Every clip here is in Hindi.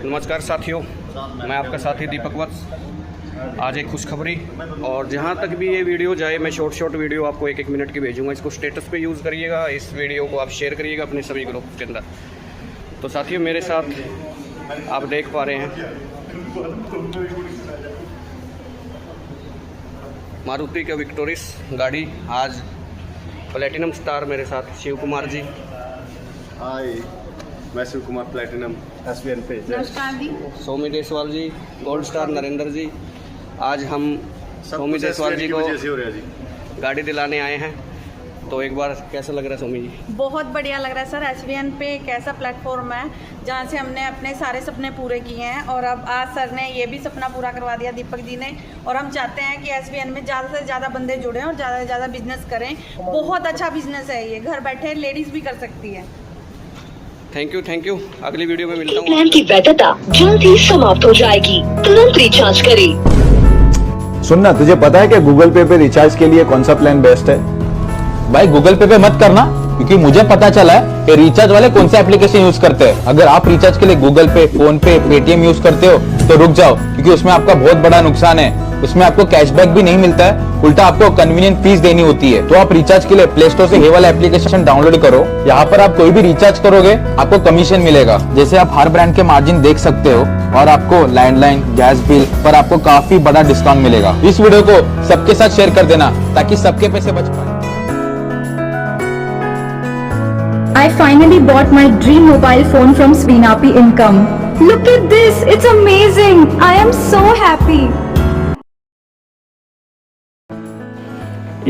नमस्कार साथियों, मैं आपका साथी दीपक वत्स। आज एक खुशखबरी, और जहाँ तक भी ये वीडियो जाए मैं शॉर्ट वीडियो आपको 1-1 मिनट की भेजूँगा। इसको स्टेटस पे यूज़ करिएगा, इस वीडियो को आप शेयर करिएगा अपने सभी ग्रुप के अंदर। तो साथियों, मेरे साथ आप देख पा रहे हैं मारुति का विक्टोरिस गाड़ी। आज प्लेटिनम स्टार मेरे साथ शिव कुमार जी। हाय, मैं शिव कुमार प्लेटिनम SVN पे। नमस्कार जी। सोमी देसवाल जी, गोल्ड स्टार नरेंद्र जी। आज हम सोमी देसवाल जी को गाड़ी दिलाने आए हैं, तो एक बार कैसा लग रहा है सोमी जी? बहुत बढ़िया लग रहा है सर। SVN पे एक ऐसा प्लेटफॉर्म है जहाँ से हमने अपने सारे सपने पूरे किए हैं, और अब आज सर ने ये भी सपना पूरा करवा दिया, दीपक जी ने। और हम चाहते हैं कि SVN में ज़्यादा से ज़्यादा बंदे जुड़ें और ज़्यादा से ज़्यादा बिजनेस करें। बहुत अच्छा बिजनेस है ये, घर बैठे लेडीज़ भी कर सकती है। Thank you. अगली वीडियो में मिलता हूँ। प्लान की वैधता जल्द ही समाप्त हो जाएगी, तुरंत रिचार्ज करें। सुनना, तुझे पता है कि गूगल पे रिचार्ज के लिए कौन सा प्लान बेस्ट है? भाई गूगल पे मत करना, क्योंकि मुझे पता चला है कि रिचार्ज वाले कौन सा एप्लीकेशन यूज करते हैं। अगर आप रिचार्ज के लिए गूगल पे, फोन पे, पेटीएम यूज करते हो तो रुक जाओ, क्योंकि उसमें आपका बहुत बड़ा नुकसान है। उसमें आपको कैशबैक भी नहीं मिलता है, उल्टा आपको कन्वीनियंट फीस देनी होती है। तो आप रिचार्ज के लिए प्ले स्टोर से ये वाला एप्लीकेशन डाउनलोड करो। यहाँ पर आप कोई भी रिचार्ज करोगे आपको कमीशन मिलेगा। जैसे आप हर ब्रांड के मार्जिन देख सकते हो, और आपको लैंडलाइन, गैस बिल पर आपको काफी बड़ा डिस्काउंट मिलेगा। इस वीडियो को सबके साथ शेयर कर देना ताकि सबके पैसे बच पाए। I finally bought my dream mobile phone from Swinapi Income. Look at this, it's amazing. I am so happy.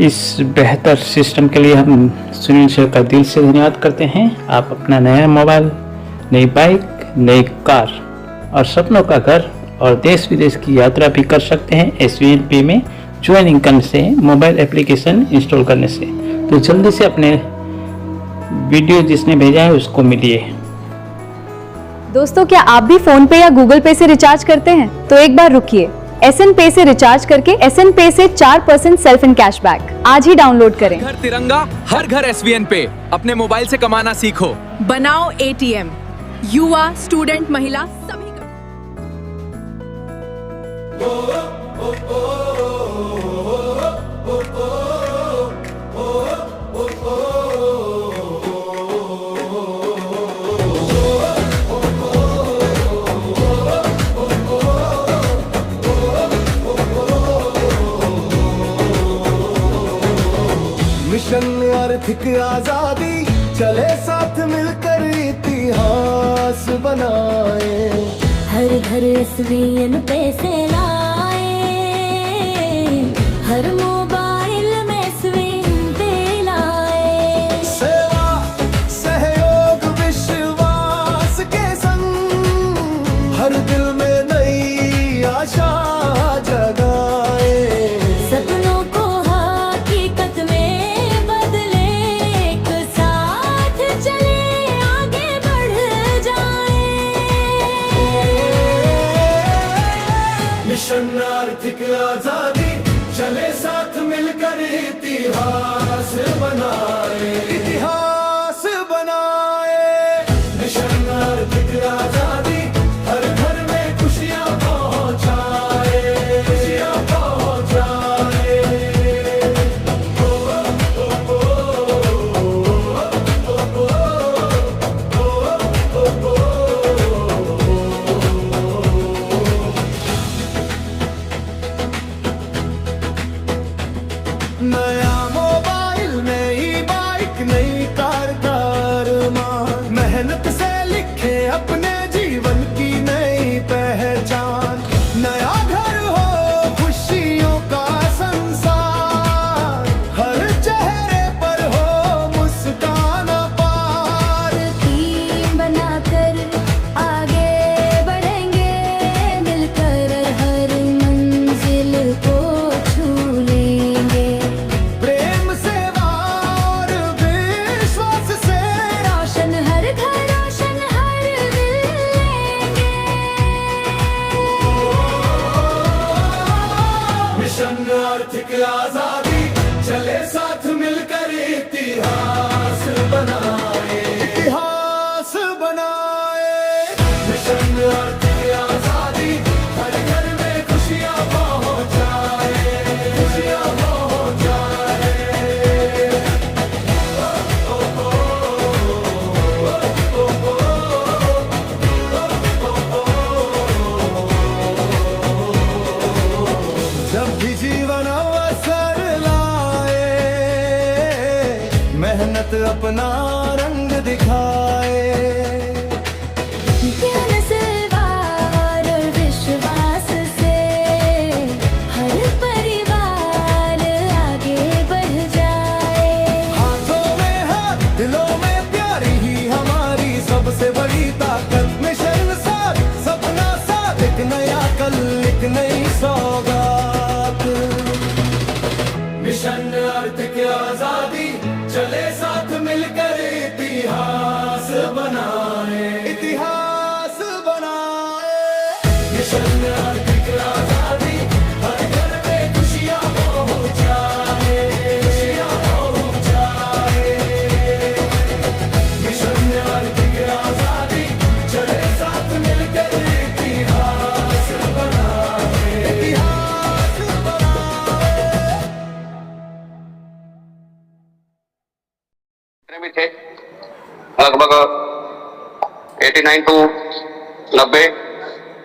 इस बेहतर सिस्टम के लिए हम सुनील सर का दिल से धन्यवाद करते हैं। आप अपना नया मोबाइल, नई बाइक, नई कार और सपनों का घर और देश विदेश की यात्रा भी कर सकते हैं SVN पे में ज्वाइनिंग करने से, मोबाइल एप्लीकेशन इंस्टॉल करने से। तो जल्दी से अपने वीडियो जिसने भेजा है उसको मिलिए। दोस्तों, क्या आप भी फोन पे या गूगल पे से रिचार्ज करते हैं? तो एक बार रुकिए। SN पे से रिचार्ज करके SN पे से 4% सेल्फ इन कैशबैक आज ही डाउनलोड करें। घर तिरंगा, हर घर SVN पे। अपने मोबाइल से कमाना सीखो। बनाओ ATM। युवा, स्टूडेंट, महिला सभी मिशन आर्थिक आजादी, चले साथ मिलकर इतिहास बनाए। हर घर SVN पैसे लाए, हर मोबाइल में SVN पे लाए। सेवा, सहयोग, विश्वास के संग हर दिल में नई आशा जगाए। सपनों को हकीकत में बदले, एक साथ चले आगे बढ़ जाए। मिशन आर्थिक आजादी, चले साथ मिलकर इतिहास बनाए, इतिहास बनाए। मिशन आर्थिक आजादी, हर घर में खुशियां पहुंचाए, खुशियां पहुंचाए। नया मोबाइल, नई बाइक, अपना रंग दिखाए। ज्ञान सलवार और विश्वास से हर परिवार आगे बढ़ जाए। हाथों में हाथ दिलों में प्यारी ही हमारी सबसे बड़ी ताकत। मिशन साथ सपना साथ एक नया कल एक नई सौगात। मिशन अर्थ की आजादी चले साथ मिलकर इतिहास बनाए। इतिहास बनाए। मिशन अर्थ की आजादी हर घर में खुशियां पहुंचाए। खुशियां पहुंचाए। मिशन अर्थ की आजादी चले साथ मिलकर इतिहास बनाए। इतिहास में थे लगभग 89 to 90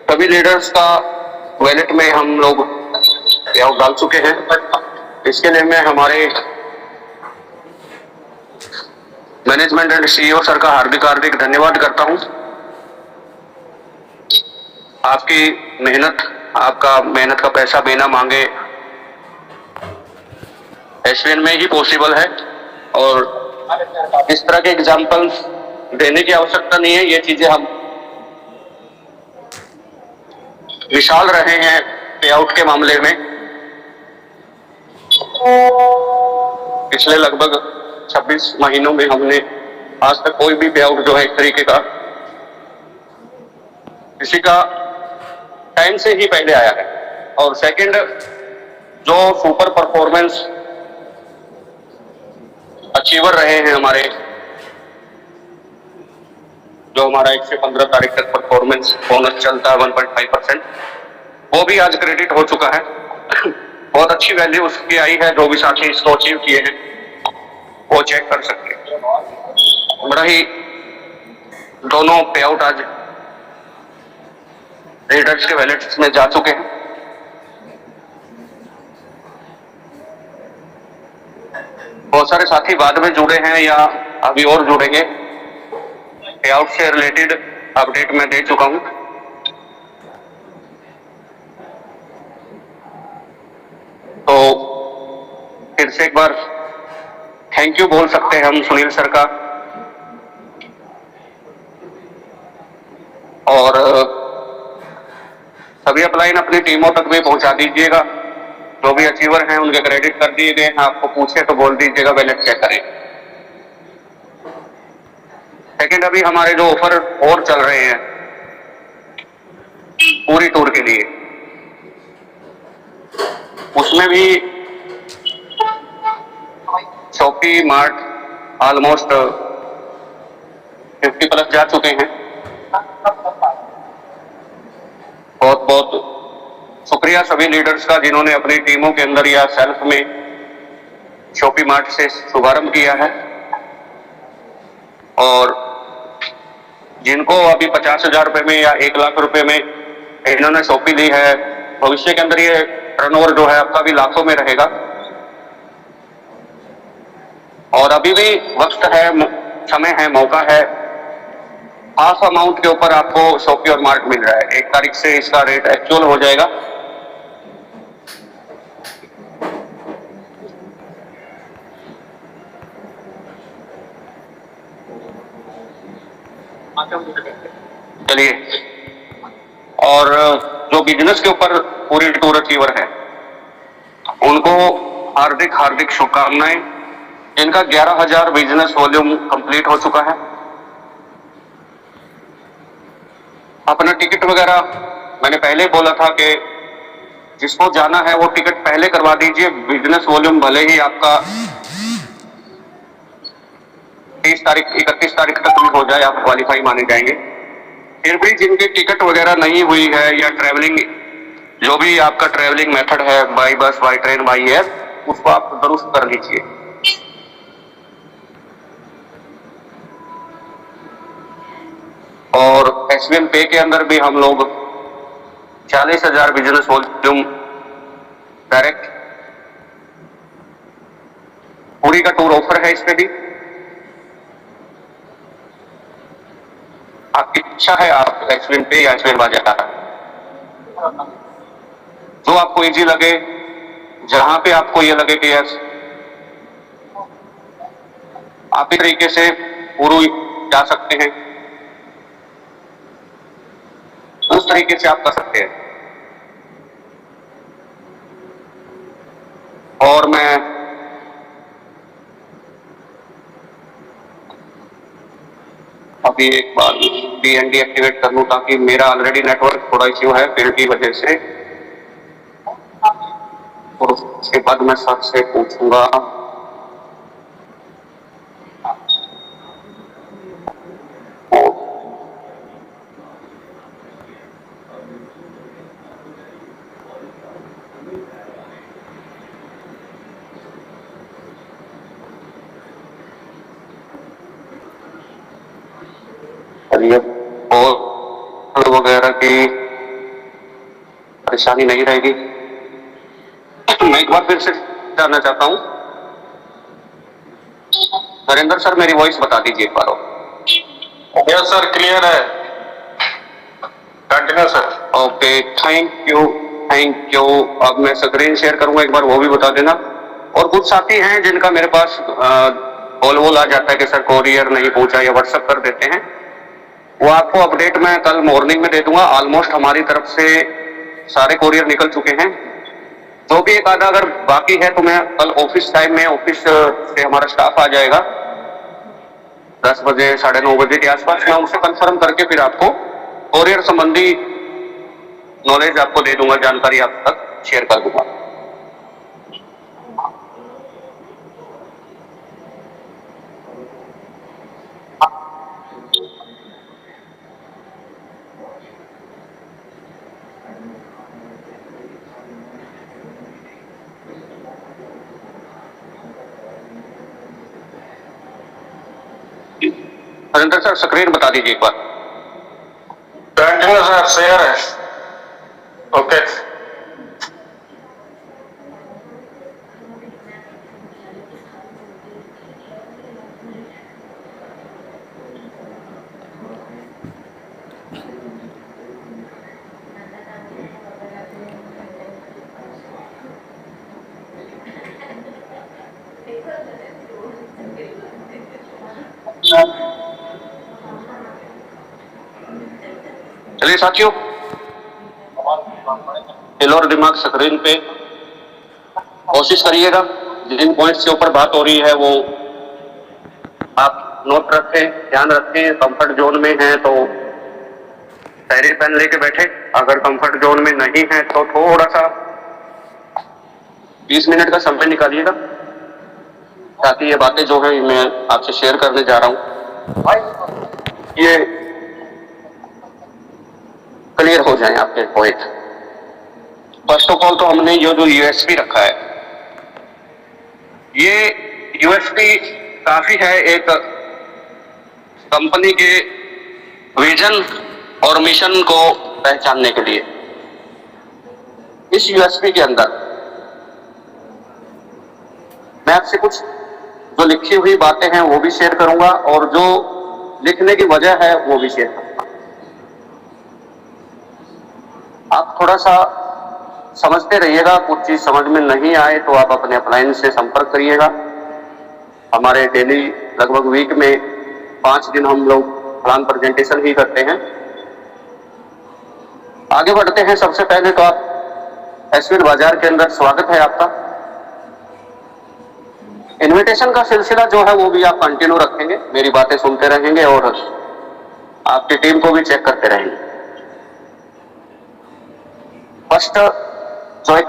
सभी लीडर्स का वैलेट में हम लोग पेआउट डाल चुके हैं। इसके लिए मैं हमारे मैनेजमेंट एंड सीईओ सर का हार्दिक धन्यवाद करता हूं। आपकी मेहनत, आपका मेहनत का पैसा बिना मांगे एसवीएन में ही पॉसिबल है और इस तरह के एग्जाम्पल्स देने की आवश्यकता नहीं है। ये चीजें हम विशाल रहे हैं पेआउट के मामले में। पिछले लगभग 26 महीनों में हमने आज तक कोई भी पेआउट जो है इस तरीके का किसी का टाइम से ही पहले आया है। और सेकंड, जो सुपर परफॉर्मेंस अचीवर रहे हैं हमारे, जो हमारा 1 से 15 तारीख तक परफॉर्मेंस बोनस चलता है 1.5%, वो भी आज क्रेडिट हो चुका है। बहुत अच्छी वैल्यू उसकी आई है। जो भी साथी इसको अचीव किए हैं वो चेक कर सकते हैं। बड़ा ही दोनों पेआउट आज लीडर्स के वैलेट्स में जा चुके हैं। बहुत सारे साथी बाद में जुड़े हैं या अभी और जुड़ेंगे। पेआउट से रिलेटेड अपडेट मैं दे चुका हूं। तो फिर से एक बार थैंक यू बोल सकते हैं हम सुनील सर का। और सभी अपलाइन अपनी टीमों तक भी पहुंचा दीजिएगा। जो भी अचीवर हैं उनके क्रेडिट कर दिए गए हैं। आपको पूछे तो बोल दीजिएगा, वैलेट चेक करें। सेकंड, अभी हमारे जो ऑफर और चल रहे हैं पूरी टूर के लिए, उसमें भी शॉपी मार्ट ऑलमोस्ट 50+ जा चुके हैं। बहुत बहुत शुक्रिया सभी लीडर्स का जिन्होंने अपनी टीमों के अंदर या सेल्फ में शॉपी मार्ट से शुभारंभ किया है। और जिनको अभी 50,000 रुपए में या 1 लाख रुपए में इन्होंने शॉपी ली है, भविष्य के अंदर ये टर्नओवर जो है आपका भी लाखों में रहेगा। और अभी भी वक्त है, समय है, मौका है। हाफ अमाउंट के ऊपर आपको शॉपी और मार्ट मिल रहा है। 1 तारीख से इसका रेट एक्चुअल हो जाएगा। चलिए, और जो बिजनेस के ऊपर पूरी टूर अचीवर है उनको हार्दिक शुभकामनाएं। इनका 11,000 बिजनेस वॉल्यूम कंप्लीट हो चुका है। अपना टिकट वगैरह मैंने पहले बोला था कि जिसको जाना है वो टिकट पहले करवा दीजिए। बिजनेस वॉल्यूम भले ही आपका 30 तारीख 31 तारीख तक भी हो जाए, आप क्वालिफाई माने जाएंगे। फिर भी जिनकी टिकट वगैरह नहीं हुई है या ट्रैवलिंग, जो भी आपका ट्रैवलिंग मेथड है, by bus, by train, by air, उसको आप दुरुस्त कर लीजिए। और एसवीएन पे के अंदर भी हम लोग 40,000 बिजनेस वॉल्यूम डायरेक्ट, पूरी का टूर ऑफर है इस पे भी। आपकी इच्छा है, आप एसवीएन पे या एसवीएन बाजार, जो आपको इजी लगे, जहां पे आपको ये लगे कि यस आप इस तरीके से पूरी जा सकते हैं, उस तरीके से आप कर सकते हैं। और मैं अभी एक बार DND एक्टिवेट कर लूं, ताकि मेरा ऑलरेडी नेटवर्क थोड़ा इश्यू है फील्ड की वजह से, और उसके बाद मैं सर से पूछूंगा। और वगैरह की परेशानी नहीं रहेगी। मैं एक बार फिर से जानना चाहता हूं, नरेंद्र सर मेरी वॉइस बता दीजिए एक बार। यस सर, क्लियर है, continue sir. Okay, thank you. अब मैं स्क्रीन शेयर करूंगा, एक बार वो भी बता देना। और कुछ साथी हैं जिनका मेरे पास कॉल आ जाता है कि सर कोरियर नहीं पहुंचा, या व्हाट्सएप कर देते हैं, वो आपको अपडेट मैं कल मॉर्निंग में दे दूंगा। ऑलमोस्ट हमारी तरफ से सारे कोरियर निकल चुके हैं। जो भी एक आधा अगर बाकी है तो मैं कल ऑफिस टाइम में, ऑफिस से हमारा स्टाफ आ जाएगा 10 बजे 9:30 बजे के आसपास, मैं उनसे कंफर्म करके फिर आपको कोरियर संबंधी नॉलेज आपको दे दूंगा, जानकारी आप तक शेयर कर दूंगा। नरेंद्र सर स्क्रीन बता दीजिए एक बार। कंटिन्यू सर, शेयर है। ओके, चलिए साथियों, दिल और दिमाग स्क्रीन पे कोशिश करिएगा, जिन पॉइंट्स के ऊपर बात हो रही है वो आप नोट रखें, ध्यान रखें। कंफर्ट जोन में हैं तो डायरी पेन लेके बैठे, अगर कंफर्ट जोन में नहीं है तो थोड़ा सा 20 मिनट का समय निकालिएगा, ताकि ये बातें जो है मैं आपसे शेयर करने जा रहा हूं ये क्लियर हो जाए आपके पॉइंट। फर्स्ट ऑफ ऑल तो हमने ये जो यूएसपी रखा है, ये यूएसपी काफी है एक कंपनी के विजन और मिशन को पहचानने के लिए। इस यूएसपी के अंदर मैं आपसे कुछ जो लिखी हुई बातें हैं वो भी शेयर करूंगा, और जो लिखने की वजह है वो भी शेयर करूंगा। आप थोड़ा सा समझते रहिएगा, कुछ चीज समझ में नहीं आए तो आप अपने अपलाइन से संपर्क करिएगा। हमारे डेली लगभग वीक में 5 दिन हम लोग प्लान प्रेजेंटेशन ही करते हैं। आगे बढ़ते हैं। सबसे पहले तो आप एसवीएन बाजार के अंदर स्वागत है आपका। इनविटेशन का सिलसिला जो है वो भी आप कंटिन्यू रखेंगे, मेरी बातें सुनते रहेंगे और आपकी टीम को भी चेक करते रहेंगे। फर्स्ट जो एक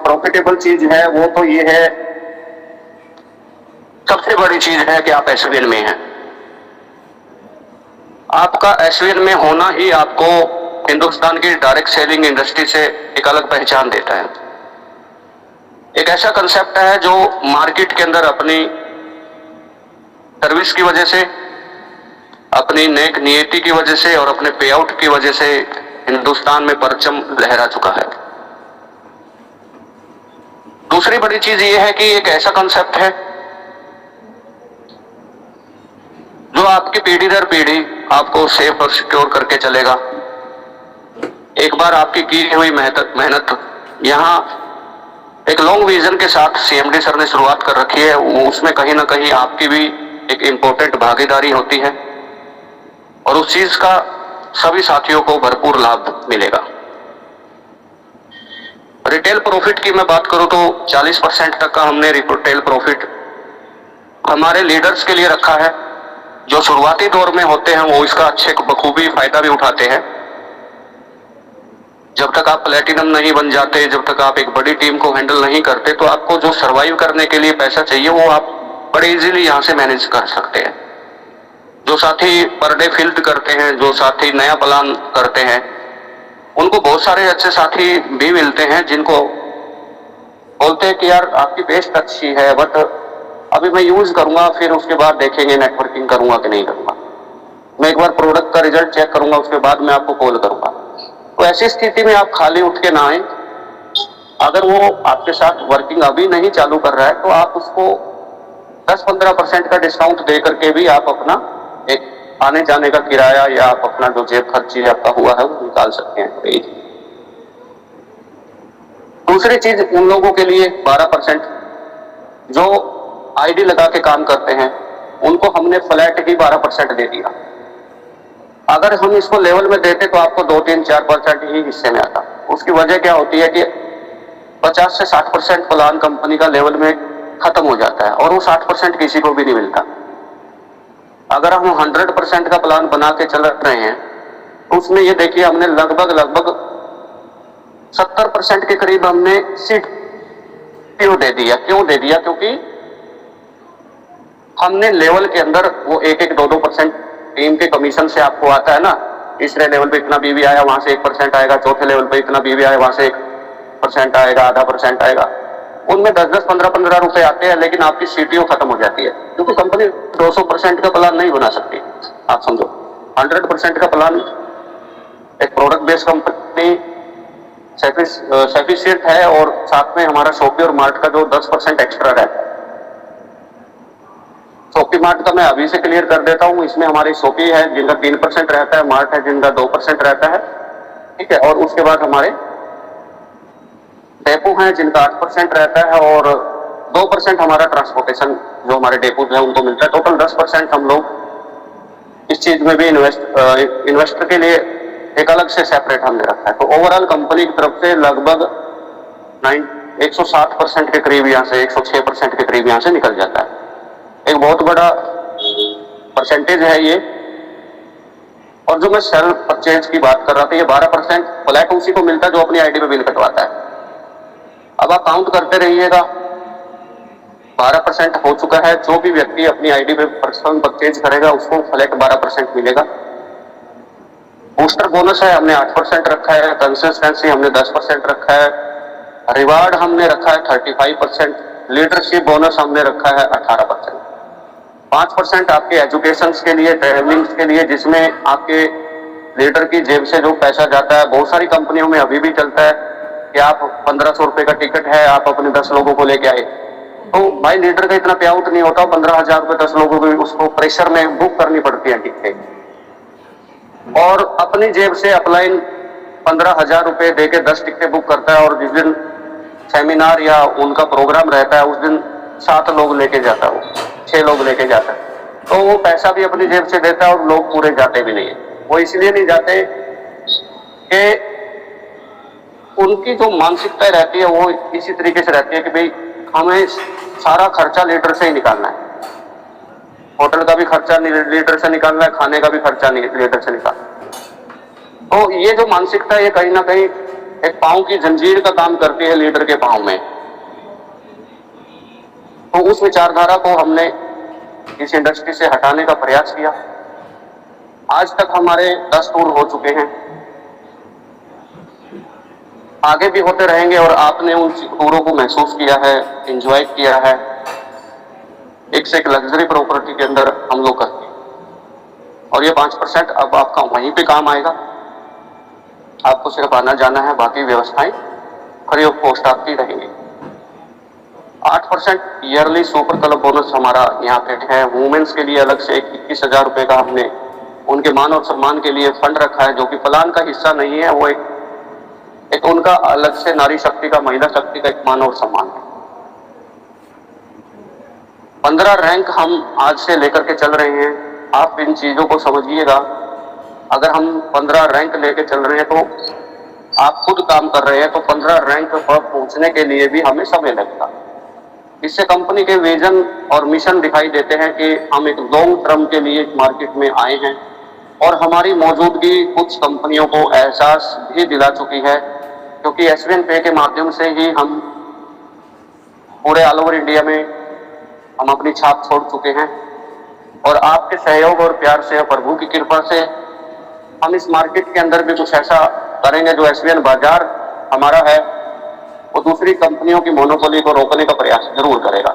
प्रॉफिटेबल चीज है वो तो ये है, सबसे बड़ी चीज है कि आप एसवीएन में हैं। आपका एसवीएन में होना ही आपको हिंदुस्तान की डायरेक्ट सेलिंग इंडस्ट्री से एक अलग पहचान देता है। एक ऐसा कंसेप्ट है जो मार्केट के अंदर अपनी सर्विस की वजह से, अपनी नेक नियति की वजह से और अपने पे आउट की वजह से हिंदुस्तान में परचम लहरा चुका है। दूसरी बड़ी चीज ये है कि एक ऐसा कंसेप्ट है जो आपकी पीढ़ी दर पीढ़ी आपको सेफ और सिक्योर करके चलेगा। एक बार आपकी की हुई मेहनत यहाँ एक लॉन्ग विजन के साथ सीएमडी सर ने शुरुआत कर रखी है, उसमें कहीं ना कहीं आपकी भी एक इम्पोर्टेंट भागीदारी होती है और उस चीज का सभी साथियों को भरपूर लाभ मिलेगा। रिटेल प्रॉफिट की मैं बात करूं तो 40% तक का हमने रिटेल प्रॉफिट हमारे लीडर्स के लिए रखा है। जो शुरुआती दौर में होते हैं वो इसका अच्छे बखूबी फायदा भी उठाते हैं। जब तक आप प्लेटिनम नहीं बन जाते, जब तक आप एक बड़ी टीम को हैंडल नहीं करते, तो आपको जो सरवाइव करने के लिए पैसा चाहिए वो आप बड़े इजीली यहाँ से मैनेज कर सकते हैं। जो साथी पर डे फील्ड करते हैं, जो साथी नया प्लान करते हैं, उनको बहुत सारे अच्छे साथी भी मिलते हैं जिनको बोलते हैं कि यार आपकी बेस्ट अच्छी है बट अभी मैं यूज करूंगा, फिर उसके बाद देखेंगे नेटवर्किंग करूंगा कि नहीं करूंगा, मैं एक बार प्रोडक्ट का रिजल्ट चेक करूंगा, उसके बाद मैं आपको कॉल करूंगा। तो ऐसी स्थिति में आप खाली उठ के ना आए। अगर वो आपके साथ वर्किंग अभी नहीं चालू कर रहा है तो आप उसको 10-15% का डिस्काउंट दे करके भी आप अपना एक आने जाने का किराया या आप अपना जो जेब खर्ची आपका हुआ है वो निकाल सकते हैं। दूसरी चीज उन लोगों के लिए 12% जो आईडी लगा के काम करते हैं उनको हमने फ्लैट ही 12% दे दिया। अगर हम इसको लेवल में देते तो आपको 2-3-4% ही हिस्से में आता। उसकी वजह क्या होती है कि 50 से 60% प्लान कंपनी का लेवल में खत्म हो जाता है और वो 60% किसी को भी नहीं मिलता। अगर हम 100% का प्लान बना के चल रहे हैं तो उसमें ये देखिए हमने लगभग 70% के करीब हमने सीट दे दिया। क्यों दे दिया? क्योंकि हमने लेवल के अंदर वो 1-2% टीम के कमीशन से आपको आता है ना, तीसरे लेवल पे इतना बीवी आया वहां से 1% आएगा, चौथे लेवल पे इतना बीवी आया वहां से 1% आएगा, आधा % आएगा। उनमें 10-10, 15-15 रुपए आते हैं, लेकिन आपकी सीटीओ खत्म हो जाती है क्योंकि कंपनी 200% का प्लान नहीं बना सकती। आप समझो 100% का प्लान एक प्रोडक्ट बेस्ड कंपनी सफिशिएंट है और साथ में हमारा शॉपी और मार्ट का जो 10% एक्स्ट्रा रहता है। शॉपी मार्ट का मैं अभी से क्लियर कर देता हूँ। इसमें हमारी शॉपी है जिनका 3% रहता है, मार्ट है जिनका 2% रहता है, ठीक है। और उसके बाद हमारे डेपो हैं जिनका 8% रहता है और 2% हमारा ट्रांसपोर्टेशन जो हमारे डेपो है उनको मिलता है। टोटल 10% हम लोग इस चीज में भी इन्वेस्टर के लिए एक अलग से सेपरेट हमने रखा है। तो ओवरऑल कंपनी की तरफ से लगभग 160% के करीब यहाँ से 106% के करीब यहाँ से निकल जाता है। एक बहुत बड़ा परसेंटेज है ये। और जो मैं सेल्फ परचेज की बात कर रहा था, ये 12% फ्लैट उसी को मिलता है जो अपनी आईडी पे बिल कटवाता है। अब आप काउंट करते रहिएगा, 12% हो चुका है। जो भी व्यक्ति अपनी आईडी पे पर्सनल परचेज करेगा उसको फ्लैट 12% मिलेगा। बूस्टर बोनस है हमने 8% रखा है, कंसिस्टेंसी हमने 10% रखा है, रिवार्ड हमने रखा है 35%, लीडरशिप बोनस हमने रखा है 18%, 5% आपके एजुकेशन के लिए, ट्रेवलिंग के लिए, जिसमें आपके लीडर की जेब से जो पैसा जाता है। बहुत सारी कंपनियों में अभी भी चलता है कि आप 1500 रुपए का टिकट है, आप अपने 10 लोगों को लेके आए, तो भाई लीडर का इतना पे आउट नहीं होता। 15,000 रुपए 10 लोगों को उसको प्रेशर में बुक करनी पड़ती है टिकटें, और अपनी जेब से अपलाइन 15,000 रुपए दे के 10 टिकटें बुक करता है और जिस दिन सेमिनार या उनका प्रोग्राम रहता है उस दिन 7 लोग लेके जाता है, वो 6 लोग लेके जाता है। तो वो पैसा भी अपनी जेब से देता है और लोग पूरे जाते भी नहीं है। वो इसलिए नहीं जाते कि उनकी जो मानसिकता रहती है वो इसी तरीके से रहती है कि भाई हमें सारा खर्चा लीडर से ही निकालना है, होटल का भी खर्चा लीडर से निकालना है, खाने का भी खर्चा लीडर से निकालना है। तो ये जो मानसिकता है ये कहीं ना कहीं एक पांव की जंजीर का काम करती है लीडर के पांव में। तो उस विचारधारा को हमने इस इंडस्ट्री से हटाने का प्रयास किया। आज तक हमारे 10 टूर हो चुके हैं, आगे भी होते रहेंगे और आपने उन टूरों को महसूस किया है, एंजॉय किया है। एक से एक लग्जरी प्रॉपर्टी के अंदर हम लोग करते हैं और ये 5% अब आपका वहीं पे काम आएगा। आपको सिर्फ आना जाना है, बाकी व्यवस्थाएं फ्री ऑफ कॉस्ट आपकी रहेंगी। 8% ईयरली सुपर क्लब बोनस हमारा यहाँ पे है। वुमेन्स के लिए अलग से 21,000 रुपये का हमने उनके मान और सम्मान के लिए फंड रखा है, जो कि प्लान का हिस्सा नहीं है, वो एक उनका अलग से नारी शक्ति का, महिला शक्ति का एक मान और सम्मान है। 15 रैंक हम आज से लेकर के चल रहे हैं। आप इन चीजों को समझिएगा। अगर हम 15 रैंक लेके चल रहे हैं तो आप खुद काम कर रहे हैं, तो 15 रैंक पर पहुंचने के लिए भी हमें समय लगता। इससे कंपनी के विजन और मिशन दिखाई देते हैं कि हम एक लॉन्ग टर्म के लिए मार्केट में आए हैं, और हमारी मौजूदगी कुछ कंपनियों को एहसास भी दिला चुकी है, क्योंकि एसवीएन पे के माध्यम से ही हम पूरे ऑल ओवर इंडिया में हम अपनी छाप छोड़ चुके हैं। और आपके सहयोग और प्यार से, प्रभु की कृपा से हम इस मार्केट के अंदर भी कुछ ऐसा करेंगे जो एसवीएन बाजार हमारा है वो दूसरी कंपनियों की मोनोपोली को रोकने का प्रयास जरूर करेगा।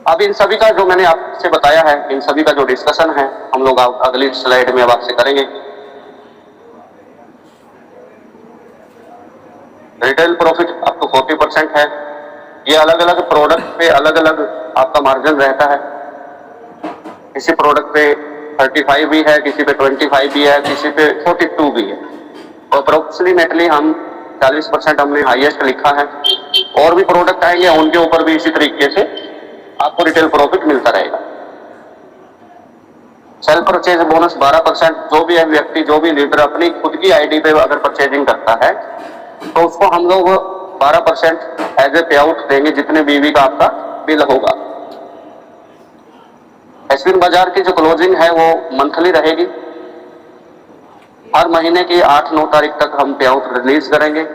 अब इन सभी का जो मैंने आपसे बताया है, इन सभी का जो डिस्कशन है, हम लोग अगली स्लाइड में अब आपसे करेंगे। रिटेल प्रॉफिट अप टू 40% है। ये अलग अलग प्रोडक्ट पे अलग अलग आपका मार्जिन रहता है। किसी प्रोडक्ट पे 35 भी है, किसी पे 25 भी है, किसी पे 42 भी है। और अप्रोक्सीमेटली हम 40% हमने हाईएस्ट लिखा है। और भी प्रोडक्ट आएंगे, उनके ऊपर भी इसी तरीके से आपको रिटेल प्रॉफिट मिलता रहेगा। Cell purchase bonus 12%। जो भी व्यक्ति, जो भी लीडर अपनी खुद की आईडी पे अगर परचेजिंग करता है तो उसको हम लोग 12% एज ए पे आउट देंगे, जितने बीवी का आपका बिल होगा। एसवीएन बाजार की जो क्लोजिंग है वो मंथली रहेगी। हर महीने की 8-9 तारीख तक हम पे आउट रिलीज करेंगे।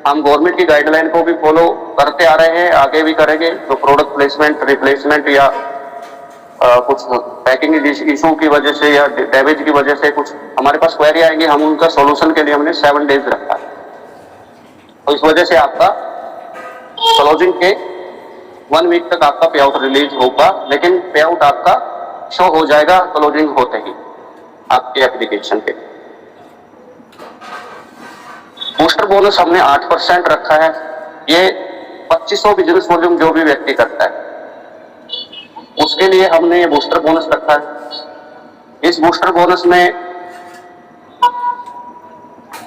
हम गवर्नमेंट की गाइडलाइन को भी फॉलो करते आ रहे हैं, आगे भी करेंगे। जो प्रोडक्ट प्लेसमेंट, रिप्लेसमेंट या कुछ पैकिंग इशू की वजह से या डैमेज की वजह से कुछ हमारे पास क्वेरी आएंगे, हम उनका सॉल्यूशन के लिए हमने 7 डेज रखा है। तो इस वजह से आपका क्लोजिंग के 1 वीक तक आपका पे आउट रिलीज होगा, लेकिन पे आउट आपका शो हो जाएगा क्लोजिंग होते ही आपके एप्लीकेशन पे। बूस्टर बोनस हमने 8% रखा है। ये 2500 बिजनेस वॉल्यूम जो भी व्यक्ति करता है उसके लिए हमने ये बूस्टर बोनस रखा है। इस बूस्टर बोनस में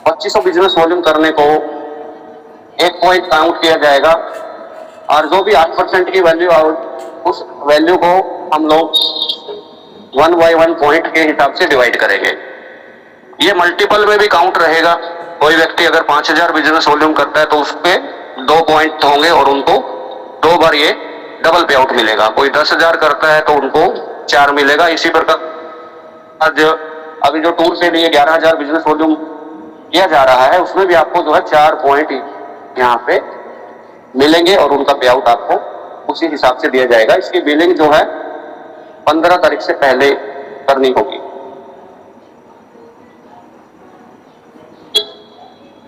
2500 बिजनेस वॉल्यूम करने को 1 पॉइंट काउंट किया जाएगा, और जो भी 8% की वैल्यू उस वैल्यू को हम लोग 1 by 1 पॉइंट के हिसाब से डिवाइड करेंगे। ये मल्टीपल में भी काउंट रहेगा। कोई व्यक्ति अगर 5000 बिजनेस वॉल्यूम करता है तो उस पे 2 पॉइंट होंगे और उनको 2 बार ये डबल पे आउट मिलेगा। कोई 10,000 करता है तो उनको 4 मिलेगा। इसी प्रकार आज अभी जो टूर से लिए 11,000 बिजनेस वॉल्यूम किया जा रहा है उसमें भी आपको जो है 4 पॉइंट यहाँ पे मिलेंगे और उनका पे आउट आपको उसी हिसाब से दिया जाएगा। इसकी बिलिंग जो है 15 तारीख से पहले करनी होगी।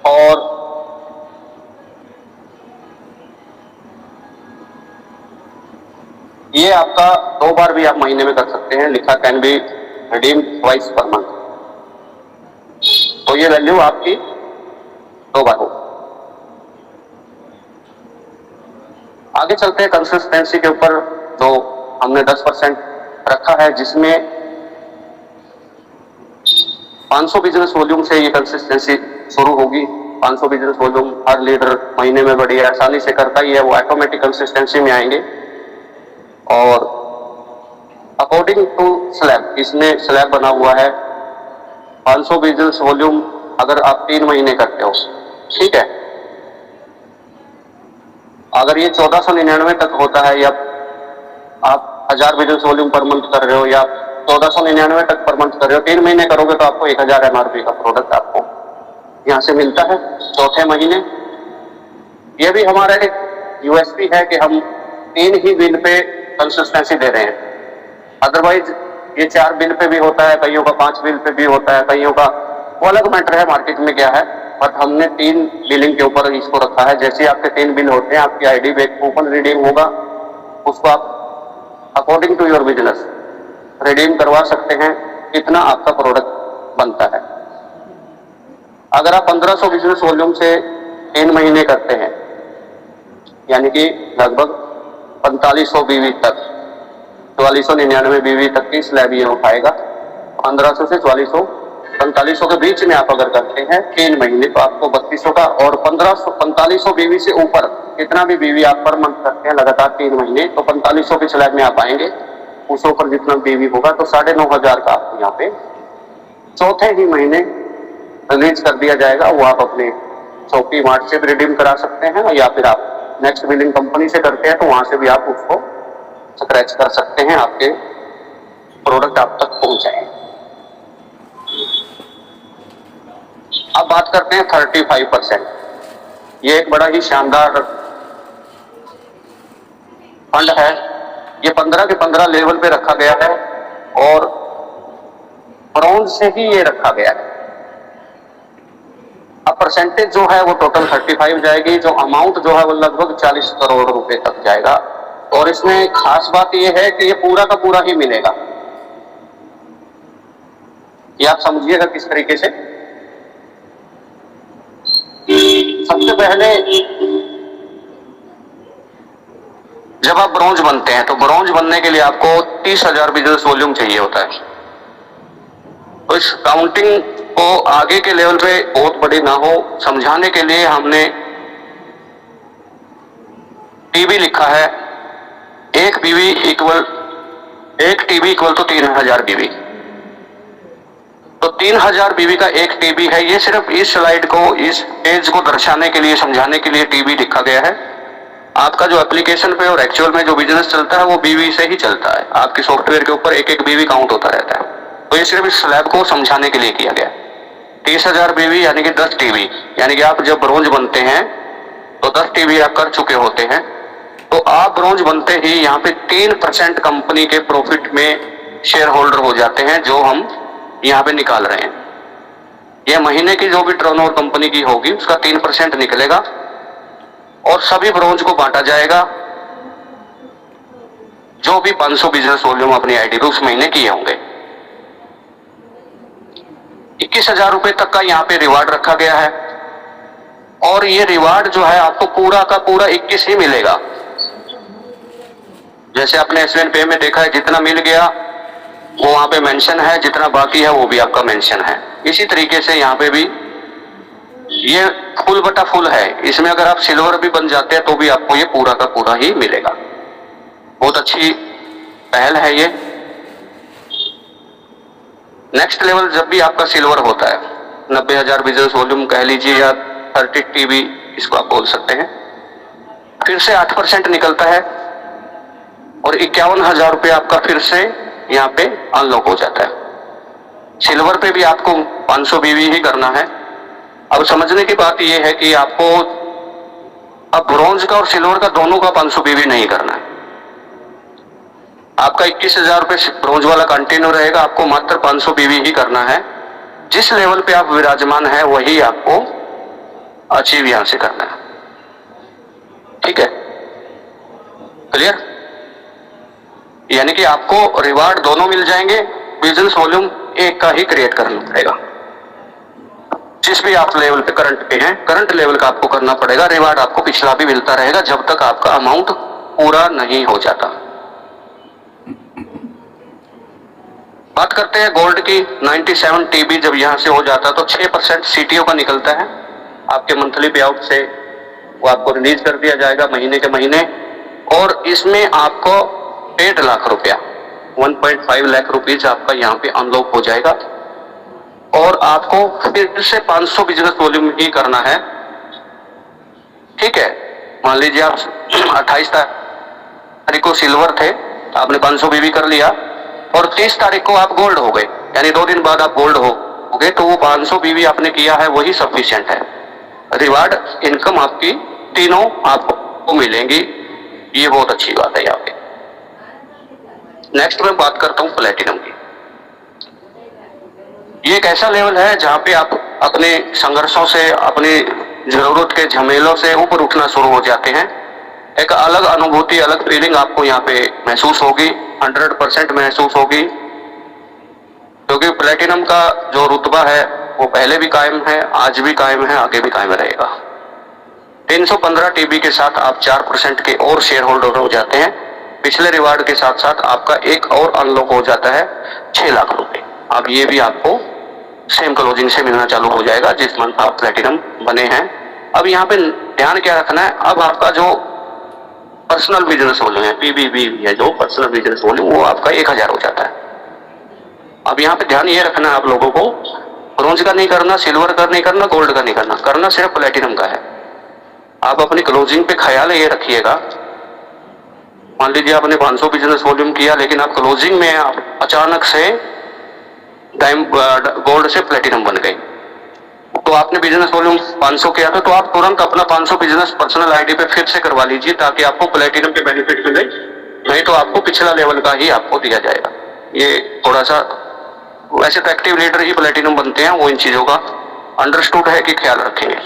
और ये आपका 2 बार भी आप महीने में कर सकते हैं। लिखा can be redeem twice per month. तो ये वैल्यू आपकी 2 बार हो। आगे चलते हैं कंसिस्टेंसी के ऊपर, जो हमने 10% रखा है, जिसमें 500 बिजनेस वॉल्यूम से ये कंसिस्टेंसी शुरू होगी। 500 बिजनेस वॉल्यूम हर लीडर महीने में बड़ी आसानी से करता ही है, वो ऑटोमेटिक कंसिस्टेंसी में आएंगे। और अकॉर्डिंग टू स्लैब, इसमें स्लैब बना हुआ है। 500 बिजनेस वॉल्यूम अगर आप 3 महीने करते हो, ठीक है, अगर ये 1499 तक होता है, या आप 1000 बिजनेस वॉल्यूम पर मंथ कर रहे हो या 1499 तक पर मंथ कर रहे हो, 3 महीने करोगे तो आपको 1000 MRP का प्रोडक्ट आपको यहाँ से मिलता है चौथे महीने। ये भी हमारा एक यूएसपी है कि हम 3 ही बिल पे कंसिस्टेंसी दे रहे हैं। अदरवाइज ये 4 बिल पे भी होता है, कईयों का 5 बिल पे भी होता है, कईयों का वो अलग मैटर है, मार्केट में क्या है। बट हमने 3 बिलिंग के ऊपर इसको रखा है। जैसे आपके 3 बिल होते हैं, आपकी आईडी पे कूपन रिडीम होगा, उसको आप according to your business redeem करवा सकते हैं, इतना आपका प्रोडक्ट बनता है। अगर आप 1500 बिजनेस वॉल्यूम से 3 महीने करते हैं, यानी कि लगभग 4500 बीवी तक, 4499 बीवी तक की स्लैब ये उठाएगा। 1500 से 4500 के बीच में आप अगर करते हैं 3 महीने तो आपको 3200 का, और 4500 बीवी से ऊपर कितना भी बीवी आप पर मंथ करते हैं लगातार 3 महीने तो 4500 के स्लैब में आप आएंगे। उसके ऊपर जितना बीवी होगा तो 9500 का आपको यहाँ पे चौथे ही महीने रिलीज कर दिया जाएगा। वो आप अपने शॉपी मार्ट से भी रिडीम करा सकते हैं, या फिर आप नेक्स्ट बिलिंग कंपनी से करते हैं तो वहां से भी आप उसको स्क्रैच कर सकते हैं, आपके प्रोडक्ट आप तक पहुंच जाए। अब बात करते हैं 35%। ये एक बड़ा ही शानदार फंड है। ये 15 के 15 लेवल पे रखा गया है और ब्रॉन्ज से ही ये रखा गया है। अब परसेंटेज जो है वो टोटल 35 जाएगी, जो अमाउंट जो है वो लगभग 40 करोड़ रुपए तक जाएगा। और इसमें खास बात ये है कि ये पूरा का पूरा ही मिलेगा। ये आप समझिएगा किस तरीके से। सबसे पहले जब आप ब्रॉन्ज बनते हैं तो ब्रॉन्ज बनने के लिए आपको 30,000 बिजनेस वॉल्यूम चाहिए होता है। तो इस काउंटिंग को आगे के लेवल पे बहुत बड़ी ना हो समझाने के लिए हमने टीबी लिखा है। एक टीबी इक्वल तो 3000 बीवी। तो 3000 बीवी का एक टीबी है। ये सिर्फ इस स्लाइड को, इस पेज को दर्शाने के लिए, समझाने के लिए टीबी लिखा गया है। आपका जो एप्लीकेशन पे और एक्चुअल में जो बिजनेस चलता है वो बीवी से ही चलता है। आपके सॉफ्टवेयर के ऊपर एक एक बीवी काउंट होता रहता है। तो ये सिर्फ इस स्लैब को समझाने के लिए किया गया। 30,000 बीवी यानी कि 10 टीबी, यानी कि आप जब ब्रॉन्ज बनते हैं तो 10 टीबी आप कर चुके होते हैं। तो आप ब्रॉन्ज बनते ही यहाँ पे 3% कंपनी के प्रॉफिट में शेयर होल्डर हो जाते हैं, जो हम यहाँ पे निकाल रहे हैं। यह महीने की जो भी टर्नओवर कंपनी की होगी उसका 3% निकलेगा और सभी ब्रॉन्ज को बांटा जाएगा। जो भी 500 बिजनेस वॉल्यूम अपनी आईडी पे उस महीने किए होंगे। 21,000 रुपए तक का यहाँ पे रिवार्ड रखा गया है और ये रिवार्ड जो है आपको पूरा का पूरा 21 ही मिलेगा। जैसे आपने एसवीएन पे में देखा है, जितना मिल गया वो वहां पे मेंशन है, जितना बाकी है वो भी आपका मेंशन है। इसी तरीके से यहाँ पे भी ये फुल बटा फुल है। इसमें अगर आप सिल्वर भी बन जाते हैं तो भी आपको ये पूरा का पूरा ही मिलेगा। बहुत अच्छी पहल है ये। नेक्स्ट लेवल जब भी आपका सिल्वर होता है, 90,000 बिजनेस वॉल्यूम कह लीजिए या 30 टीबी इसको आप बोल सकते हैं, फिर से 8% निकलता है और 51,000 रुपये आपका फिर से यहाँ पे अनलॉक हो जाता है। सिल्वर पे भी आपको 500 बीवी ही करना है। अब समझने की बात यह है कि आपको अब ब्रॉन्ज का और सिल्वर का दोनों का 500 बीवी नहीं करना है। आपका 21,000 रुपये ब्रॉन्ज वाला कंटिन्यू रहेगा, आपको मात्र 500 बीवी ही करना है। जिस लेवल पे आप विराजमान है वही आपको अचीव यहां से करना है। ठीक है, क्लियर? यानी कि आपको रिवार्ड दोनों मिल जाएंगे, बिजनेस वॉल्यूम एक का ही क्रिएट करना पड़ेगा। जिस भी आप लेवल पे करंट पे हैं, करंट लेवल का आपको करना पड़ेगा। रिवार्ड आपको पिछला भी मिलता रहेगा जब तक आपका अमाउंट पूरा नहीं हो जाता। बात करते हैं गोल्ड की। 97 टीबी जब यहां से हो जाता तो 6% सीटीओ का निकलता है आपके मंथली पे आउट से, वो आपको रिलीज कर दिया जाएगा महीने के महीने। और इसमें आपको 1.5 लाख रुपया, 1.5 लाख रुपीज आपका यहाँ पे अनलॉक हो जाएगा और आपको फिर से 500 बिजनेस वॉल्यूम ही करना है। ठीक है, मान लीजिए आप 28 तारीख को सिल्वर थे, आपने 500 बीवी कर लिया और 30 तारीख को आप गोल्ड हो गए, यानी 2 दिन बाद आप गोल्ड हो गए, तो वो 500 बीवी आपने किया है वही सफिशिएंट है। रिवार्ड इनकम आपकी तीनों आपको मिलेंगी। ये बहुत अच्छी बात है यहाँ पे। नेक्स्ट मैं बात करता हूँ प्लेटिनम की। ये एक ऐसा लेवल है जहां पे आप अपने संघर्षों से, अपनी जरूरत के झमेलों से ऊपर उठना शुरू हो जाते हैं। एक अलग अनुभूति, अलग फीलिंग आपको यहाँ पे महसूस होगी, 100% महसूस होगी, क्योंकि प्लेटिनम का जो रुतबा है वो पहले भी कायम है, आज भी कायम है, आगे भी कायम रहेगा। 315 टीबी के साथ आप 4% के और शेयर होल्डर हो जाते हैं। पिछले रिवार्ड के साथ साथ आपका एक और अनलॉक हो जाता है 6 लाख रुपए। अब ये भी आपको सेम क्लोजिंग से मिलना चालू हो जाएगा जिस मंथ आप प्लेटिनम बने हैं। अब यहाँ पे ध्यान क्या रखना है, अब आपका जो पर्सनल बिजनेस वॉल्यूम है, पीबीबी है जो पर्सनल बिजनेस वॉल्यूम, वो आपका 1000 हो जाता है। अब यहाँ पे ध्यान ये रखना है आप लोगों को, ब्रोंज का नहीं करना, सिल्वर का नहीं करना, गोल्ड का नहीं करना, करना सिर्फ प्लेटिनम का है। आप अपनी क्लोजिंग पे ख्याल ये रखिएगा, मान लीजिए आपने 500 बिजनेस वॉल्यूम किया लेकिन आप क्लोजिंग में आप अचानक से गोल्ड से प्लेटिनम बन गए, तो आपने बिजनेस वॉल्यूम 500 किया था तो आप तुरंत अपना 500 बिजनेस पर्सनल आईडी पे फिर से करवा लीजिए ताकि आपको प्लेटिनम के बेनिफिट मिले, नहीं तो आपको पिछला लेवल का ही आपको दिया जाएगा। ये थोड़ा सा, वैसे तो एक्टिव लीडर ही प्लेटिनम बनते हैं, वो इन चीजों का अंडरस्टूड है कि ख्याल रखेंगे।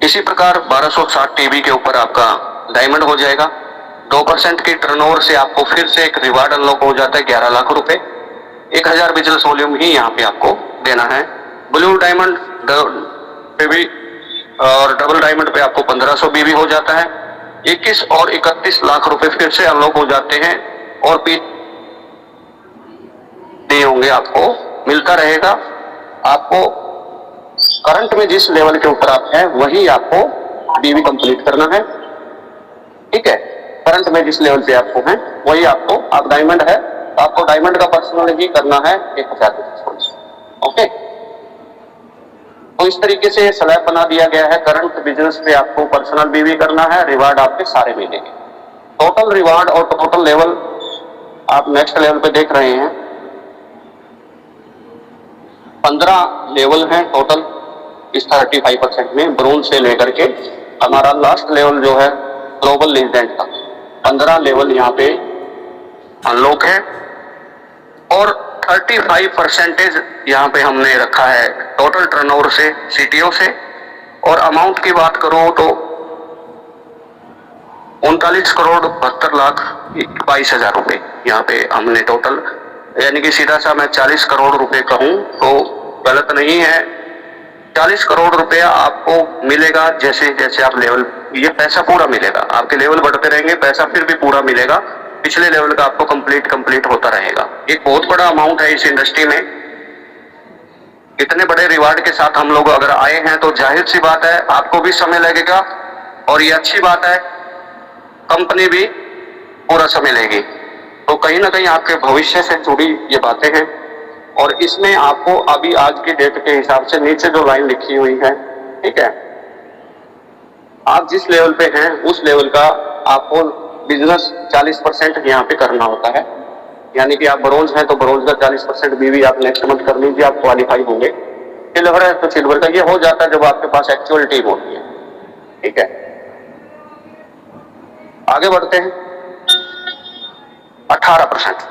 इसी प्रकार 1260 टीबी के ऊपर आपका डायमंड हो जाएगा। 2% की टर्नओवर से आपको फिर से एक रिवार्ड अनलॉक हो जाता है 11 लाख रुपए। 1000 बिजनेस वॉल्यूम ही यहाँ पे आपको देना है। ब्लू डायमंड पे भी और डबल डायमंड पे आपको 1500 बीबी हो जाता है। 21 और 31 लाख रुपए फिर से अनलॉक हो जाते हैं और नहीं होंगे, आपको मिलता रहेगा। आपको करंट में जिस लेवल के ऊपर आप हैं वही आपको बीवी कंप्लीट करना है, ठीक है। करंट में जिस लेवल पे आपको हैं वही आपको, आप डायमंड है तो आपको डायमंड का पर्सनल ही करना है 1000। ओके, तो इस तरीके से स्लैब बना दिया गया है। करंट बिजनेस पे आपको पर्सनल बीवी करना है, रिवार्ड आपके सारे मिलेंगे। टोटल रिवार्ड और टोटल लेवल आप नेक्स्ट लेवल पे देख रहे हैं। 15 लेवल हैं टोटल इस 35% में, ब्रोंज से लेकर के हमारा लास्ट लेवल जो है ग्लोबल लेजेंड का 15 लेवल यहाँ पे अनलॉक है और 35% यहाँ पे हमने रखा है टोटल टर्नओवर से, सीटीओ से। और अमाउंट की बात करो तो 39 करोड़ 72 लाख 22 हजार रुपए यहाँ पे हमने टोटल, यानी कि सीधा सा मैं 40 करोड़ रुपए कहूँ तो गलत नहीं है। 40 करोड़ रुपया आपको मिलेगा जैसे जैसे आप लेवल, ये पैसा पूरा मिलेगा, आपके लेवल बढ़ते रहेंगे, पैसा फिर भी पूरा मिलेगा, पिछले लेवल का आपको कंप्लीट होता रहेगा। एक बहुत बड़ा अमाउंट है इस इंडस्ट्री में। इतने बड़े रिवार्ड के साथ हम लोग अगर आए हैं तो जाहिर सी बात है आपको भी समय लगेगा और ये अच्छी बात है, कंपनी भी पूरा समय लेगी। तो कहीं ना कहीं आपके भविष्य से जुड़ी ये बातें हैं और इसमें आपको अभी आज की डेट के हिसाब से नीचे जो लाइन लिखी हुई है, ठीक है, आप जिस लेवल पे हैं उस लेवल का आपको बिजनेस 40% यहाँ पे करना होता है। यानी कि आप ब्रोंज हैं तो ब्रोंज का 40% बीवी आप नेक्स्ट मंथ कर लीजिए, आप क्वालिफाई होंगे। सिल्वर है तो सिल्वर का ये हो जाता है जब आपके पास एक्चुअल टीम होती है, ठीक है। आगे बढ़ते हैं। 18%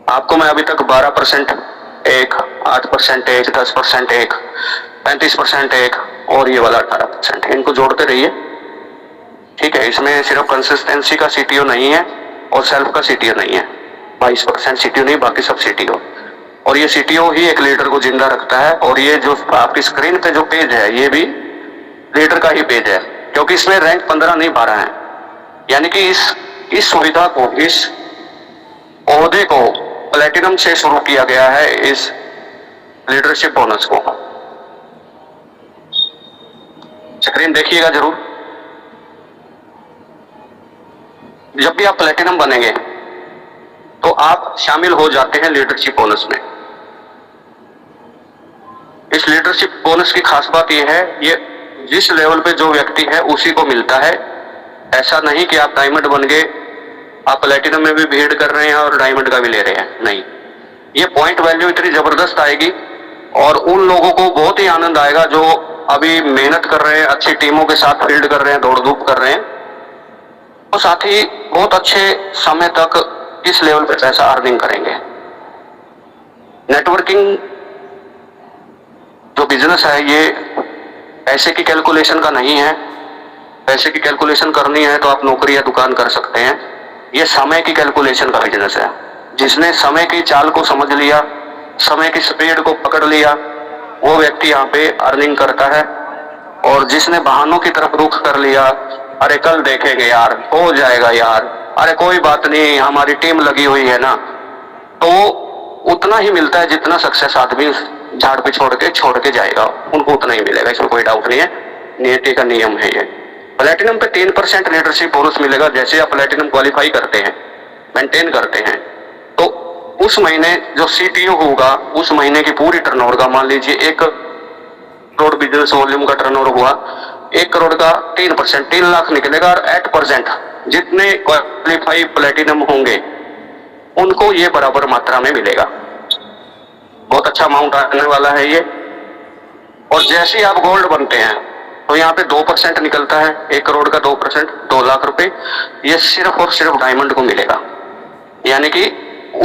आपको मैं अभी तक 12% एक, 8% एक, 10% एक, 35% एक और ये वाला 18%, इनको जोड़ते रहिए, ठीक है। इसमें सिर्फ कंसिस्टेंसी का सीटीओ नहीं है और सेल्फ का सीटीओ नहीं है। 22% सीटीओ नहीं, बाकी सब सीटीओ। और ये सीटीओ ही एक लीडर को जिंदा रखता है। और ये जो आपकी स्क्रीन पे जो पेज है ये भी लीडर का ही पेज है, क्योंकि इसमें रैंक 15 नहीं 12 है। यानी कि इस सुविधा को, इस ओहदे को प्लेटिनम से शुरू किया गया है, इस लीडरशिप बोनस को। स्क्रीन देखिएगा जरूर। जब भी आप प्लेटिनम बनेंगे तो आप शामिल हो जाते हैं लीडरशिप बोनस में। इस लीडरशिप बोनस की खास बात यह है, ये जिस लेवल पे जो व्यक्ति है उसी को मिलता है। ऐसा नहीं कि आप डायमंड बन गए, आप प्लेटिनम में भी भीड़ कर रहे हैं और डायमंड का भी ले रहे हैं, नहीं। ये पॉइंट वैल्यू इतनी जबरदस्त आएगी और उन लोगों को बहुत ही आनंद आएगा जो अभी मेहनत कर रहे हैं, अच्छी टीमों के साथ फील्ड कर रहे हैं, दौड़ धूप कर रहे हैं, तो साथ ही बहुत अच्छे समय तक इस लेवल पे पैसा अर्निंग करेंगे। नेटवर्किंग जो बिजनेस है ये पैसे की कैलकुलेशन का नहीं है। पैसे की कैलकुलेशन करनी है तो आप नौकरी या दुकान कर सकते हैं। ये समय की कैलकुलेशन का बिजनेस है। जिसने समय की चाल को समझ लिया, समय की स्पीड को पकड़ लिया, वो व्यक्ति यहाँ पे अर्निंग करता है। और जिसने बहानों की तरफ रुख कर लिया, अरे कल देखेंगे यार, हो जाएगा यार, अरे कोई बात नहीं, हमारी टीम लगी हुई है ना, तो उतना ही मिलता है जितना सक्सेस आदमी झाड़ पे छोड़ के जाएगा, उनको उतना ही मिलेगा, इसमें कोई डाउट नहीं है, नियति का नियम है ये। प्लेटिनम पे 3% लीडरशिप बोनस मिलेगा। जैसे आप प्लेटिनम क्वालिफाई करते हैं, मेंटेन करते हैं, तो उस महीने जो CTO होगा, उस महीने की पूरी टर्नओवर का, मान लीजिए 1 करोड़ बिजनेस वॉल्यूम का टर्नओवर हुआ, 1 करोड़ का 3%, 3 लाख निकलेगा, और 8% जितने क्वालिफाई प्लेटिनम होंगे उनको ये बराबर मात्रा में मिलेगा। बहुत अच्छा अमाउंट आने वाला है ये। और जैसे ही आप गोल्ड बनते हैं तो यहाँ पे 2% निकलता है, 1 करोड़ का 2%, 2 लाख रुपए, ये सिर्फ और सिर्फ डायमंड को मिलेगा, यानी कि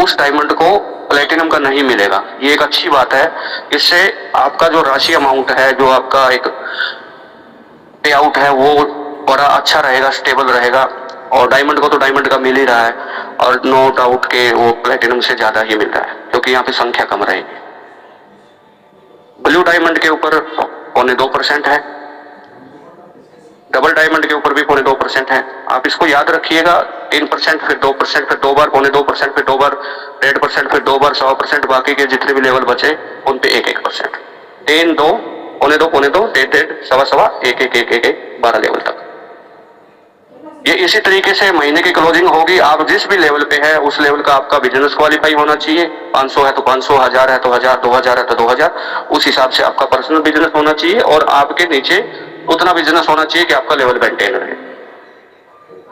उस डायमंड को प्लेटिनम का नहीं मिलेगा। ये एक अच्छी बात है, इससे आपका जो राशि अमाउंट है, जो आपका एक पे आउट है, वो बड़ा अच्छा रहेगा, स्टेबल रहेगा। और डायमंड को तो डायमंड का मिल ही रहा है, और नो डाउट के वो प्लेटिनम से ज्यादा ही मिल रहा है, क्योंकि यहाँ पे संख्या कम रहेगी। ब्लू डायमंड के ऊपर 0.2% है, डबल डायमंड के ऊपर भी 0.2% है। आप इसको याद रखिएगा, 3%, फिर 2%, फिर 2 बार 0.2%, फिर 2 बार 1.5%, फिर 2 बार 100%, बाकी के जितने भी लेवल बचे उन पे 1-1%, 3, 2, 0.2, 0.2, 1.5, 1.5, 1-1, 12 लेवल तक। ये इसी तरीके से महीने की क्लोजिंग होगी। आप जिस भी लेवल पे है उस लेवल का आपका बिजनेस क्वालिफाई होना चाहिए। 500 है तो 500, 1000 है तो 1000, 2000 है तो 2000, उस हिसाब से आपका पर्सनल बिजनेस होना चाहिए, और आपके नीचे उतना बिजनेस होना चाहिए कि आपका लेवल मेंटेन रहे।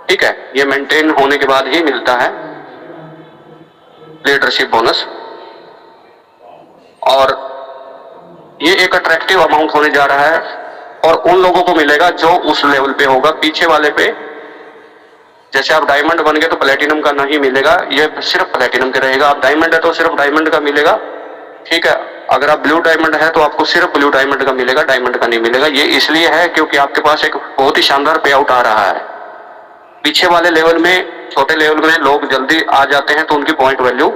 ठीक है, ये मेंटेन होने के बाद ही मिलता है लीडरशिप बोनस, और ये एक अट्रैक्टिव अमाउंट होने जा रहा है, और उन लोगों को मिलेगा जो उस लेवल पे होगा। पीछे वाले पे, जैसे आप डायमंड बन गए तो प्लेटिनम का नहीं मिलेगा, ये सिर्फ प्लेटिनम का रहेगा। आप डायमंड है तो सिर्फ डायमंड का मिलेगा, ठीक है। अगर आप ब्लू डायमंड है तो आपको सिर्फ ब्लू डायमंड का मिलेगा, डायमंड का नहीं मिलेगा। ये इसलिए है क्योंकि आपके पास एक बहुत ही शानदार पे आउट आ रहा है। पीछे वाले लेवल में, छोटे लेवल में लोग जल्दी आ जाते हैं तो उनकी पॉइंट वैल्यू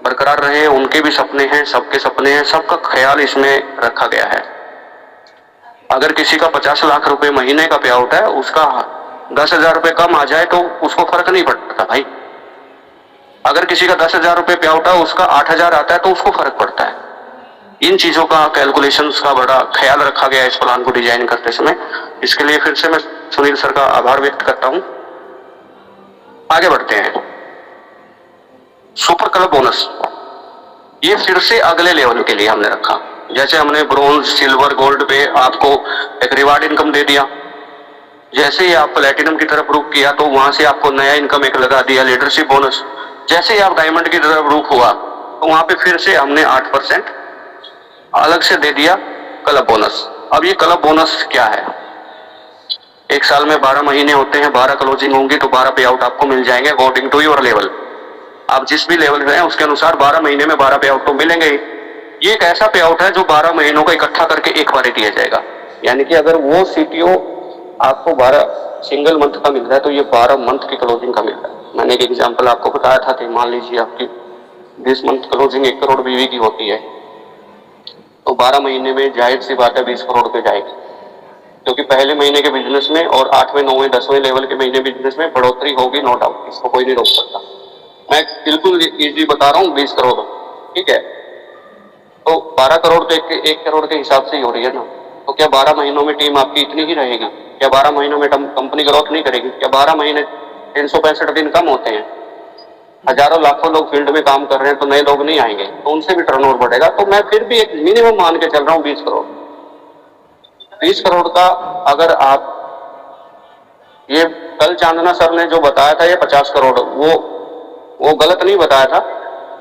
बरकरार रहे, उनके भी सपने हैं, सबके सपने हैं, सबका ख्याल इसमें रखा गया है। अगर किसी का 50 लाख रुपए महीने का पे आउट है, उसका 10,000 रुपए कम आ जाए तो उसको फर्क नहीं पड़ता भाई। अगर किसी का 10,000 रुपए पे आउट है, उसका 8,000 आता है तो उसको फर्क पड़ता है। इन चीजों का, कैलकुलेशंस का बड़ा ख्याल रखा गया है इस प्लान को डिजाइन करते समय। इसके लिए फिर से मैं सुनील सर का आभार व्यक्त करता हूं। आगे बढ़ते हैं। सुपर क्लब बोनस, ये फिर से अगले लेवल के लिए हमने रखा। जैसे हमने ब्रोंज, सिल्वर, गोल्ड पे आपको एक रिवार्ड इनकम दे दिया, जैसे ही आप प्लेटिनम की तरफ रुख किया तो वहां से आपको नया इनकम एक लगा दिया, लीडरशिप बोनस। जैसे ही आप डायमंड की तरफ रुख हुआ तो वहां पे फिर से हमने 8% अलग से दे दिया क्लब बोनस। अब ये क्लब बोनस क्या है? एक साल में 12 महीने होते हैं, 12 क्लोजिंग होंगी तो 12 पे आउट आपको मिल जाएंगे अकॉर्डिंग टू योर लेवल। आप जिस भी लेवल पे हैं उसके अनुसार 12 महीने में 12 पे आउट तो मिलेंगे ही। ये एक ऐसा पे आउट है जो 12 महीनों का इकट्ठा करके एक बार दिया जाएगा। यानी कि अगर वो CTO आपको 12 सिंगल मंथ का मिल रहा है तो ये 12 मंथ की क्लोजिंग का मिल रहा है। मैंने एक एग्जांपल आपको बताया था कि मान लीजिए आपकी 20 मंथ क्लोजिंग 1 करोड़ BV की होती है तो 12 महीने में जाहिर सी बात है 20 करोड़ पे जाएगी, क्योंकि पहले महीने के बिजनेस में और 8वें 9वें 10वें लेवल के महीने बिजनेस में बढ़ोतरी होगी, नो डाउट, इसको कोई नहीं रोक सकता। मैं बिल्कुल इजी बता रहा हूँ, 20 करोड़, ठीक है। तो 12 करोड़ तो 1 करोड़ के हिसाब से ही हो रही है ना। तो क्या 12 महीनों में टीम आपकी इतनी ही रहेगी? क्या 12 महीनों में कंपनी ग्रोथ नहीं करेगी? क्या 12 महीने 365 दिन कम होते हैं? हजारों लाखों लोग फील्ड में काम कर रहे हैं तो नए लोग नहीं आएंगे, तो उनसे भी टर्नओवर बढ़ेगा। तो मैं फिर भी एक मिनिमम मान के चल रहा हूँ 20 करोड़। 20 करोड़ का अगर आप, ये कल चांदना सर ने जो बताया था ये 50 करोड़, वो गलत नहीं बताया था,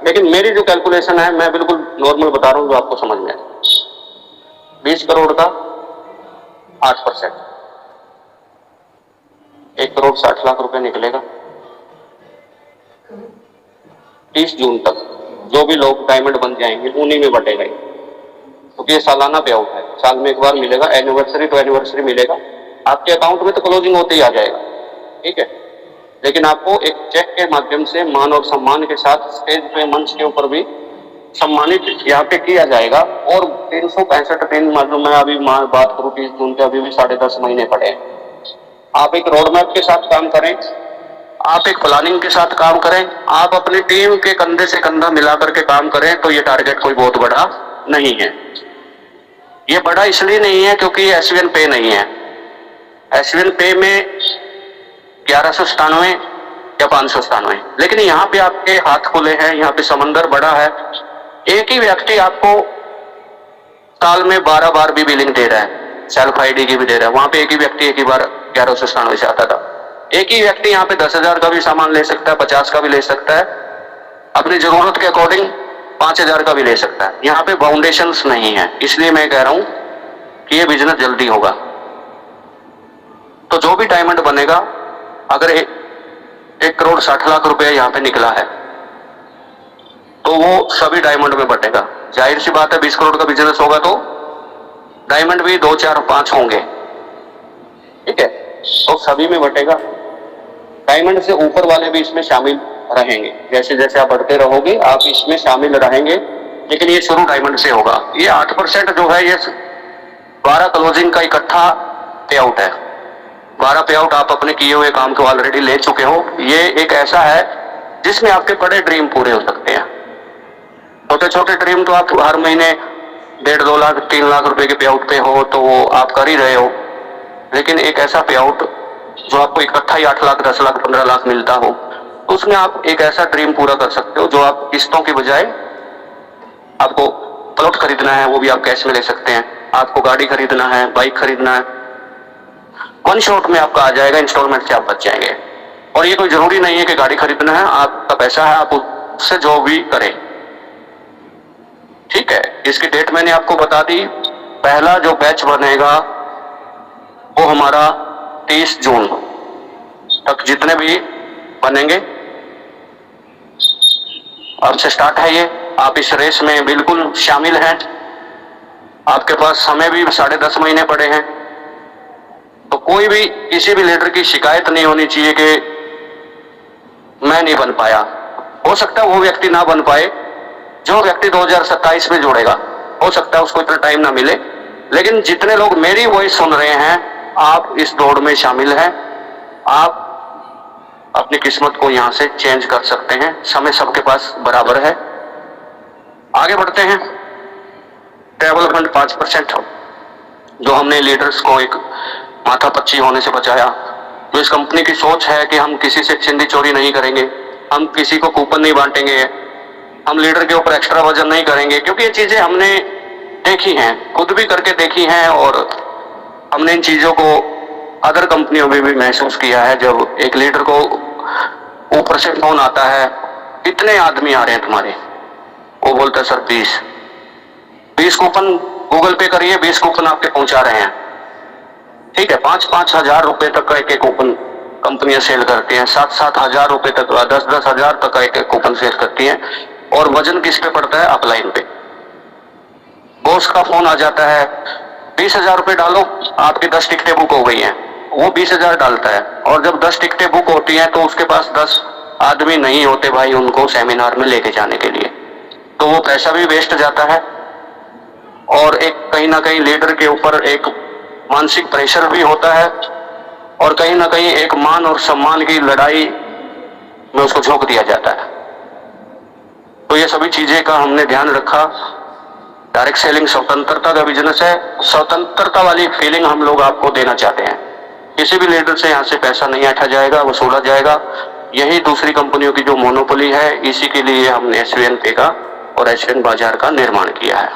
लेकिन मेरी जो कैलकुलेशन है मैं बिल्कुल नॉर्मल बता रहा हूँ जो आपको समझ में आए। 20 करोड़ का 8%, 1 करोड़ 60 लाख रुपए निकलेगा। 30 जून तक जो भी लोग डायमंड बन जाएंगे उन्हीं में बटेगा, क्योंकि ये सालाना पे आउट है, साल में एक बार मिलेगा। एनिवर्सरी तो एनिवर्सरी मिलेगा, आपके अकाउंट में तो क्लोजिंग होते ही आ जाएगा, ठीक है। लेकिन आपको एक चेक के माध्यम से मान और सम्मान के साथ स्टेज पे, मंच के ऊपर भी सम्मानित यहाँ पे किया जाएगा। और 365 दिन, मतलब मैं अभी बात करूँ 30 जून के, अभी भी 10.5 महीने पड़े हैं। आप एक रोड मैप के साथ काम करें, आप एक प्लानिंग के साथ काम करें, आप अपनी टीम के कंधे से कंधा मिला करके काम करें, तो ये टारगेट कोई बहुत बड़ा नहीं है। ये बड़ा इसलिए नहीं है क्योंकि ये एसवीएन पे नहीं है। एसवीएन पे में 1197 या 597, लेकिन यहाँ पे आपके हाथ खुले हैं, यहाँ पे समंदर बड़ा है। एक ही व्यक्ति आपको साल में 12 बार भी बिलिंग दे रहा है, सेल्फ आईडी की भी दे रहा है। वहां पे एक ही व्यक्ति एक ही बार 1197 से आता था। एक ही व्यक्ति यहाँ पे 10,000 का भी सामान ले सकता है, 50 का भी ले सकता है, अपनी जरूरत के अकॉर्डिंग 5,000 का भी ले सकता है। यहाँ पे बाउंडेशंस नहीं है, इसलिए मैं कह रहा हूं कि ये बिजनेस जल्दी होगा। तो जो भी डायमंड बनेगा, अगर 1,60,00,000 रुपया यहाँ पे निकला है तो वो सभी डायमंड में बटेगा। जाहिर सी बात है 20 करोड़ का बिजनेस होगा तो डायमंड भी 2, 4, 5 होंगे, ठीक है, तो सभी में बटेगा। डायमंड से ऊपर वाले भी इसमें शामिल रहेंगे। जैसे जैसे आप बढ़ते रहोगे आप इसमें शामिल रहेंगे, लेकिन ये शुरू डायमंड से होगा। ये 8% जो है ये 12 क्लोजिंग का इकट्ठा पे आउट है। 12 पे आउट आप अपने किए हुए काम को ऑलरेडी ले चुके हो। ये एक ऐसा है जिसमें आपके बड़े ड्रीम पूरे हो सकते हैं। छोटे छोटे ड्रीम तो आप हर महीने 1.5, 2 लाख, 3 लाख रुपए के पे आउट पे हो तो वो आप कर ही रहे हो, लेकिन एक ऐसा पे आउट जो आपको इकट्ठा ही 8 लाख, 10 लाख, 15 लाख मिलता हो, तो उसमें आप एक ऐसा ड्रीम पूरा कर सकते हो जो आप किस्तों की बजाय, आपको प्लॉट खरीदना है वो भी आप कैश में ले सकते हैं, आपको गाड़ी खरीदना है, बाइक खरीदना है, वन शॉट में आपका आ जाएगा, इंस्टॉलमेंट से आप बच जाएंगे। और ये कोई जरूरी नहीं है कि गाड़ी खरीदना है, आपका पैसा है, आप उससे जो भी करें, ठीक है। इसकी डेट मैंने आपको बता दी। पहला जो बैच बनेगा वो हमारा 30 जून तक जितने भी बनेंगे अब से स्टार्ट है ये। आप इस रेस में बिल्कुल शामिल हैं। आपके पास समय भी 10.5 महीने पड़े हैं, तो कोई भी किसी भी लीडर की शिकायत नहीं होनी चाहिए कि मैं नहीं बन पाया। हो सकता है वो व्यक्ति ना बन पाए जो व्यक्ति 2027 में जोड़ेगा, हो सकता है उसको इतना टाइम ना मिले, लेकिन जितने लोग मेरी वॉइस सुन रहे हैं आप इस दौड़ में शामिल हैं। आप अपनी किस्मत को यहां से चेंज कर सकते हैं। समय सबके पास बराबर है। आगे बढ़ते हैं। ट्रैवल फंड 5% जो हमने लीडर्स को एक माथापच्ची होने से बचाया। जो इस कंपनी की सोच है कि हम किसी से छिंदी चोरी नहीं करेंगे, हम किसी को कूपन नहीं बांटेंगे, हम लीडर के ऊपर एक्स्ट्रा वजन नहीं करेंगे, क्योंकि ये चीजें हमने देखी हैं, खुद भी करके देखी हैं, और हमने इन चीजों को अदर कंपनियों में भी महसूस किया है। जब एक लीडर को ऊपर से फोन आता है, कितने आदमी आ रहे हैं तुम्हारे, वो बोलता है सर 20 कूपन गूगल पे करिए, 20 कूपन आपके पहुंचा रहे हैं, ठीक है। 5-5 हजार रुपए तक का एक कूपन कंपनियां सेल करती हैं, 7-7 हजार रुपए तक, 10-10 हजार तक का एक कूपन सेल करती हैं। और वजन किस पे पड़ता है? अपलाइन पे। बॉस का फोन आ जाता है, 20,000 रुपए डालो, आपकी 10 टिकटें बुक हो गई हैं। वो 20,000 डालता है, और जब 10 टिकटें बुक होती हैं तो उसके पास 10 आदमी नहीं होते भाई उनको सेमिनार में लेके जाने के लिए, तो वो पैसा भी वेस्ट जाता है। और एक कहीं ना कहीं लीडर के ऊपर एक मानसिक प्रेशर भी होता है, और कहीं ना कहीं एक मान और सम्मान की लड़ाई में उसको झोंक दिया जाता है। तो ये सभी चीजें का हमने ध्यान रखा। डायरेक्ट सेलिंग स्वतंत्रता का बिजनेस है, स्वतंत्रता वाली फीलिंग हम लोग आपको देना चाहते हैं। किसी भी लीडर से यहाँ से पैसा नहीं ऐंठा जाएगा, वसूला जाएगा। यही दूसरी कंपनियों की जो मोनोपोली है, इसी के लिए हमने एसवीएन पे का और एसवीएन बाजार का निर्माण किया है।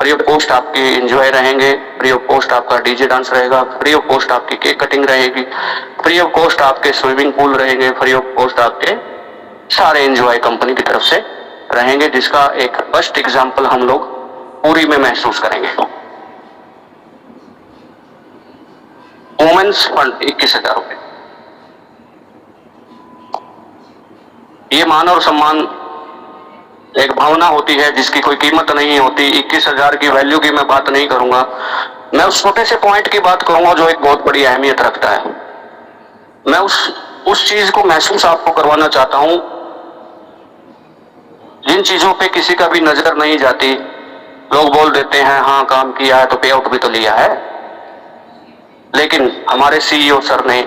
फ्री ऑफ कॉस्ट आपकी एंजॉय रहेंगे, फ्री ऑफ कॉस्ट आपका डीजे डांस रहेगा, फ्री ऑफ कॉस्ट आपकी केक कटिंग रहेगी, फ्री ऑफ कॉस्ट आपके स्विमिंग पूल रहेंगे, फ्री ऑफ कॉस्ट आपके सारे एंजॉय कंपनी की तरफ से रहेंगे, जिसका एक बेस्ट एग्जांपल हम लोग पूरी में महसूस करेंगे। वुमेन्स फंड 21,000 रुपए। ये मान और सम्मान एक भावना होती है जिसकी कोई कीमत नहीं होती। 21,000 की वैल्यू की मैं बात नहीं करूंगा, मैं उस छोटे से पॉइंट की बात करूंगा जो एक बहुत बड़ी अहमियत रखता है। मैं उस चीज को महसूस आपको करवाना चाहता हूं जिन चीजों पे किसी का भी नजर नहीं जाती, लोग बोल देते हैं हाँ काम किया है तो पे आउट भी तो लिया है, लेकिन हमारे सीईओ सर ने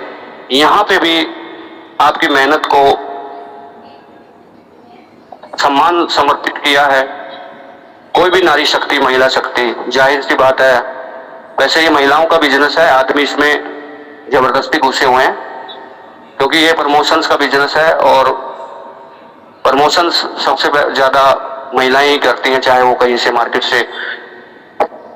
यहाँ पे भी आपकी मेहनत को सम्मान समर्पित किया है। कोई भी नारी शक्ति, महिला शक्ति, जाहिर सी बात है, वैसे ये महिलाओं का बिजनेस है, आदमी इसमें जबरदस्ती घुसे हुए हैं क्योंकि ये प्रमोशंस का बिजनेस है और प्रमोशंस सबसे ज्यादा महिलाएं ही करती हैं, चाहे वो कहीं से मार्केट से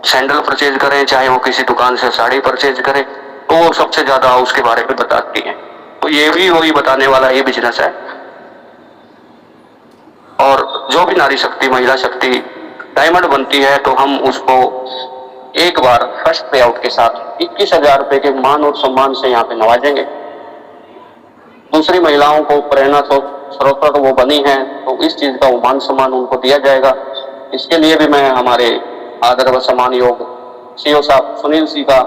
सैंडल परचेज करें, चाहे वो किसी दुकान से साड़ी परचेज करें, तो वो सबसे ज्यादा उसके बारे में बताती हैं। तो ये भी वही बताने वाला ये बिजनेस है। और जो भी नारी शक्ति, महिला शक्ति डायमंड बनती है तो हम उसको एक बार फर्स्ट पे आउट के साथ 21,000 रुपए के मान और सम्मान से यहाँ पे नवाजेंगे। दूसरी महिलाओं को प्रेरणा स्रोत तो वो बनी है, तो इस चीज का मान सम्मान उनको दिया जाएगा। इसके लिए भी मैं हमारे आदर व सम्मान योग सीईओ साहब सुनील सिंह का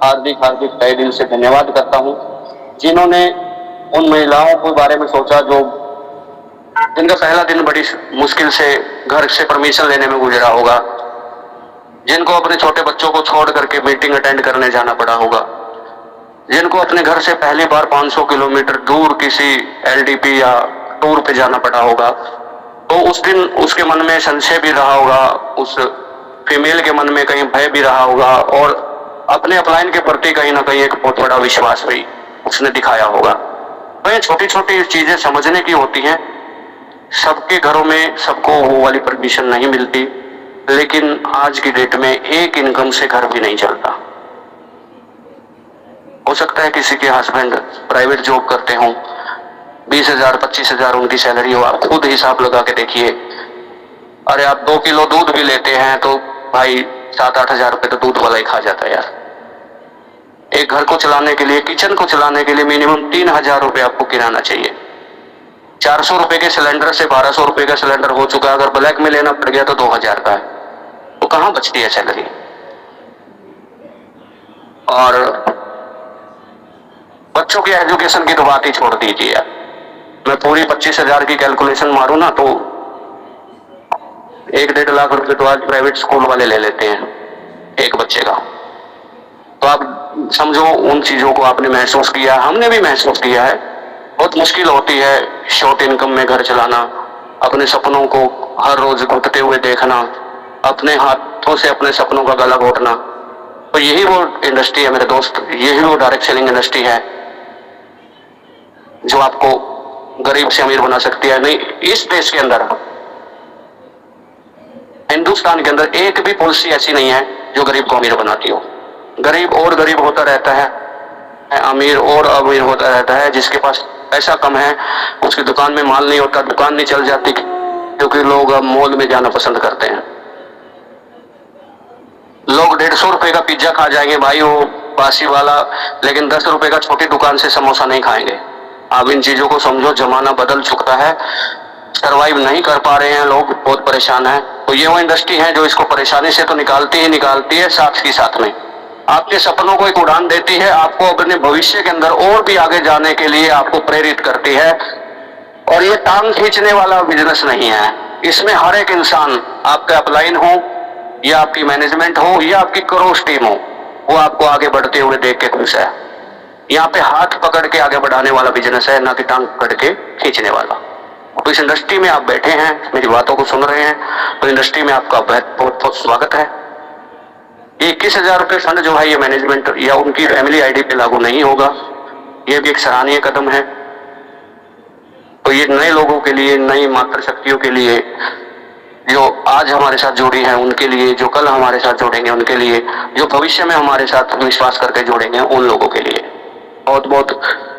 हार्दिक हार्दिक तहे दिल से धन्यवाद करता हूँ, जिन्होंने उन महिलाओं के बारे में सोचा जो जिनका पहला दिन बड़ी मुश्किल से घर से परमिशन लेने में गुजरा होगा, जिनको अपने छोटे बच्चों को छोड़ करके मीटिंग अटेंड करने जाना पड़ा होगा, जिनको अपने घर से पहली बार 500 किलोमीटर दूर किसी एलडीपी या टूर पे जाना पड़ा होगा, तो उस दिन उसके मन में संशय भी रहा होगा, उस फीमेल के मन में कहीं भय भी रहा होगा और अपने अपलाइन के प्रति कहीं ना कहीं एक बहुत बड़ा विश्वास भी उसने दिखाया होगा। तो ये छोटी छोटी चीजें समझने की होती हैं। सबके घरों में सबको वो वाली परमिशन नहीं मिलती, लेकिन आज की डेट में एक इनकम से घर भी नहीं चलता। हो सकता है किसी के हस्बैंड प्राइवेट जॉब करते हों, 20,000 25,000 उनकी सैलरी हो, आप खुद हिसाब लगा के देखिए। अरे आप 2 किलो दूध भी लेते हैं तो भाई 7-8 हजार रुपए तो दूध वाला ही खा जाता है यार। एक घर को चलाने के लिए, किचन को चलाने के लिए मिनिमम 3,000 रुपए आपको किराना चाहिए। 400 रुपए के सिलेंडर से 1200 रुपए का सिलेंडर हो चुका है, अगर ब्लैक में लेना पड़ गया तो 2,000 का है, तो कहां बचती है सैलरी। और बच्चों की एजुकेशन की तो बात ही छोड़ दीजिए। मैं पूरी 25,000 की कैलकुलेशन मारूं ना तो 1-1.5 लाख रुपए तो आज प्राइवेट स्कूल वाले ले लेते हैं एक बच्चे का। तो आप समझो उन चीजों को आपने महसूस किया, हमने भी महसूस किया है। बहुत मुश्किल होती है शॉर्ट इनकम में घर चलाना, अपने सपनों को हर रोज घुटते हुए देखना, अपने हाथों से अपने सपनों का गला घोटना। तो यही वो इंडस्ट्री है मेरे दोस्त, यही वो डायरेक्ट सेलिंग इंडस्ट्री है जो आपको गरीब से अमीर बना सकती है। नहीं, इस देश के अंदर, हिंदुस्तान के अंदर एक भी पॉलिसी ऐसी नहीं है जो गरीब को अमीर बनाती हो। गरीब और गरीब होता रहता है, अमीर और अमीर होता रहता है। जिसके पास पैसा कम है उसकी दुकान में माल नहीं होता, दुकान नहीं चल जाती, क्योंकि लोग अब मॉल में जाना पसंद करते हैं। लोग 150 रुपए का पिज्जा खा जाएंगे भाई, वो बासी वाला, लेकिन 10 रुपए का छोटी दुकान से समोसा नहीं खाएंगे। आप इन चीजों को समझो, जमाना बदल चुका है, सरवाइव नहीं कर पा रहे हैं लोग, बहुत परेशान है। तो ये वो इंडस्ट्री है जो इसको परेशानी से तो निकालती है, साथ ही साथ में आपके सपनों को एक उड़ान देती है, आपको अपने भविष्य के अंदर और भी आगे जाने के लिए आपको प्रेरित करती है। और ये टांग खींचने वाला बिजनेस नहीं है, इसमें हर एक इंसान, आपका अपलाइन हो या आपकी मैनेजमेंट हो या आपकी क्रॉस टीम हो, वो आपको आगे बढ़ते हुए देख के खुश है। यहाँ पे हाथ पकड़ के आगे बढ़ाने वाला बिजनेस है, ना कि टांग पकड़ के खींचने वाला। तो इस इंडस्ट्री में आप बैठे हैं, मेरी बातों को सुन रहे हैं, तो इंडस्ट्री में आपका बहुत बहुत स्वागत है। 21,000 रुपए फंड जो है ये मैनेजमेंट या उनकी फैमिली आईडी पे लागू नहीं होगा, ये भी एक सराहनीय कदम है। तो ये नए लोगों के लिए, नई मातृ शक्तियों के लिए, जो आज हमारे साथ जुड़ी हैं उनके लिए, जो कल हमारे साथ जुड़ेंगे उनके लिए, जो भविष्य में हमारे साथ विश्वास करके जुड़ेंगे उन लोगों के लिए बहुत बहुत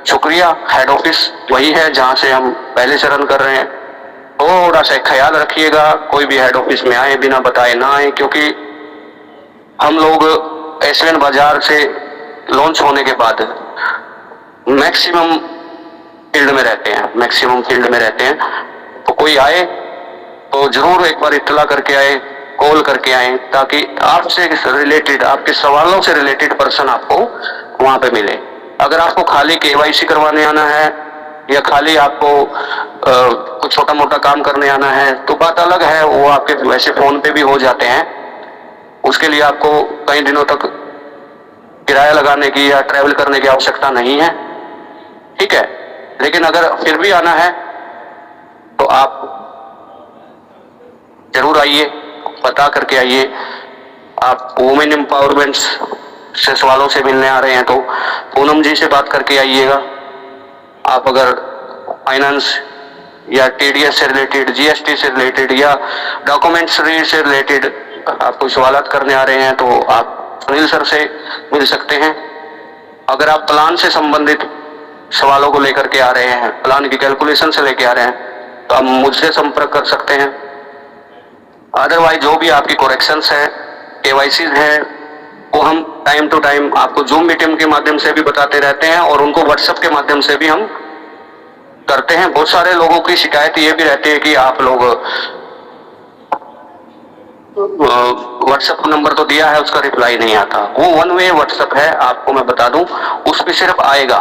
शुक्रिया। हेड ऑफिस वही है जहां से हम पहले से रन कर रहे हैं। थोड़ा सा ख्याल रखिएगा, कोई भी हेड ऑफिस में आए बिना बताए ना आए, क्योंकि हम लोग एसवीएन बाजार से लॉन्च होने के बाद मैक्सिमम फील्ड में रहते हैं, तो कोई आए तो जरूर एक बार इत्तला करके आए, कॉल करके आए, ताकि आपसे रिलेटेड, आपके सवालों से रिलेटेड पर्सन आपको वहां पे मिले। अगर आपको खाली केवाईसी करवाने आना है या खाली आपको कुछ छोटा मोटा काम करने आना है तो बात अलग है, वो आपके वैसे फोन पे भी हो जाते हैं। उसके लिए आपको कई दिनों तक किराया लगाने की या ट्रैवल करने की आवश्यकता नहीं है, ठीक है। लेकिन अगर फिर भी आना है तो आप जरूर आइए, पता करके आइए। आप वुमेन एम्पावरमेंट से सवालों से मिलने आ रहे हैं तो पूनम जी से बात करके आइएगा। आप अगर फाइनेंस या टीडीएस से रिलेटेड, जीएसटी से रिलेटेड या डॉक्यूमेंट्स से रिलेटेड आप कोई सवालात करने आ रहे हैं तो आप सुनील सर से मिल सकते हैं। अगर आप प्लान से संबंधित सवालों को लेकर के आ रहे हैं, प्लान की कैलकुलेशन से लेके आ रहे हैं, तो आप मुझसे संपर्क कर सकते हैं। अदरवाइज जो भी आपकी करेक्शंस है, केवाईसी है, वो हम टाइम टू टाइम आपको जूम मीटिंग के माध्यम से भी बताते रहते हैं और उनको व्हाट्सएप के माध्यम से भी हम करते हैं। बहुत सारे लोगों की शिकायत ये भी रहती है कि आप लोग व्हाट्सएप नंबर तो दिया है, उसका रिप्लाई नहीं आता। वो वन वे व्हाट्सएप है, आपको मैं बता दूं, उस पर सिर्फ आएगा,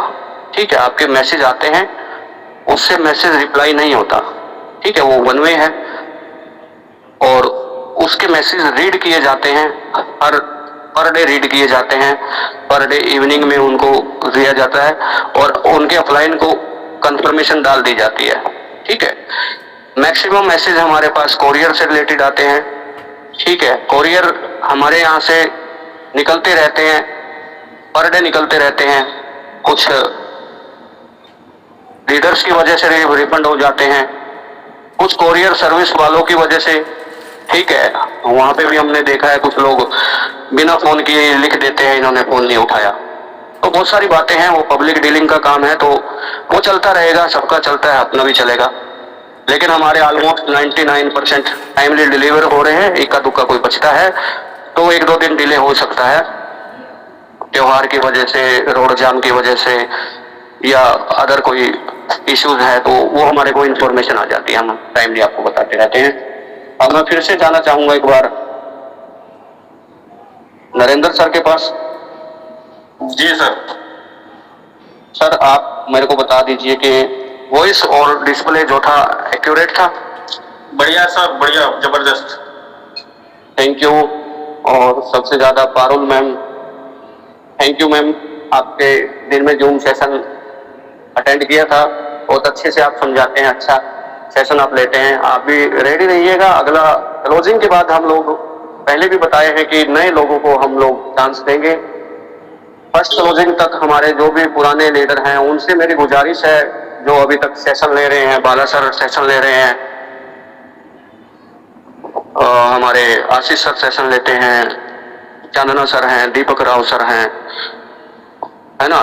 ठीक है। आपके मैसेज आते हैं, उससे मैसेज रिप्लाई नहीं होता, ठीक है। वो वन वे है और उसके मैसेज रीड किए जाते हैं, हर पर डे रीड किए जाते हैं, पर डे इवनिंग में उनको दिया जाता है और उनके अपलाइन को कंफर्मेशन डाल दी जाती है, ठीक है। मैक्सिमम मैसेज हमारे पास कोरियर से रिलेटेड आते हैं, ठीक है। कोरियर हमारे यहाँ से निकलते रहते हैं, पर डे निकलते रहते हैं। कुछ लीडर्स की वजह से रिफंड हो जाते हैं, कुछ कोरियर सर्विस वालों की वजह से, ठीक है। वहां पे भी हमने देखा है कुछ लोग बिना फोन किए लिख देते हैं इन्होंने फोन नहीं उठाया। तो बहुत सारी बातें हैं, वो पब्लिक डीलिंग का काम है तो वो चलता रहेगा, सबका चलता है, अपना भी चलेगा। लेकिन हमारे ऑलमोस्ट 99% टाइमली डिलीवर हो रहे हैं। इक्का दुक्का कोई बचता है तो 1-2 दिन डिले हो सकता है, त्योहार की वजह से, रोड जाम की वजह से या अदर कोई इश्यूज है तो वो हमारे को इन्फॉर्मेशन आ जाती है, हम टाइमली आपको बताते रहते हैं। अब मैं फिर से जाना चाहूंगा एक बार नरेंद्र सर के पास। जी सर। सर आप मेरे को बता दीजिए कि वॉइस और डिस्प्ले जो था एक्यूरेट था? बढ़िया सर, बढ़िया, जबरदस्त। Thank you. और सबसे ज्यादा Parul ma'am, thank you ma'am, आपके दिन में जूम सेशन अटेंड किया था, बहुत अच्छे से आप समझाते हैं, अच्छा सेशन आप लेते हैं। आप भी रेडी रहिएगा। अगला क्लोजिंग के बाद हम लोग पहले भी बताए हैं कि नए लोगों को हम लोग चांस देंगे। फर्स्ट क्लोजिंग तक हमारे जो भी पुराने लीडर हैं उनसे मेरी गुजारिश है, जो अभी तक सेशन ले रहे हैं, बाला सर सेशन ले रहे हैं, हमारे आशीष सर सेशन लेते हैं, चांदना सर हैं, दीपक राव सर हैं, है ना।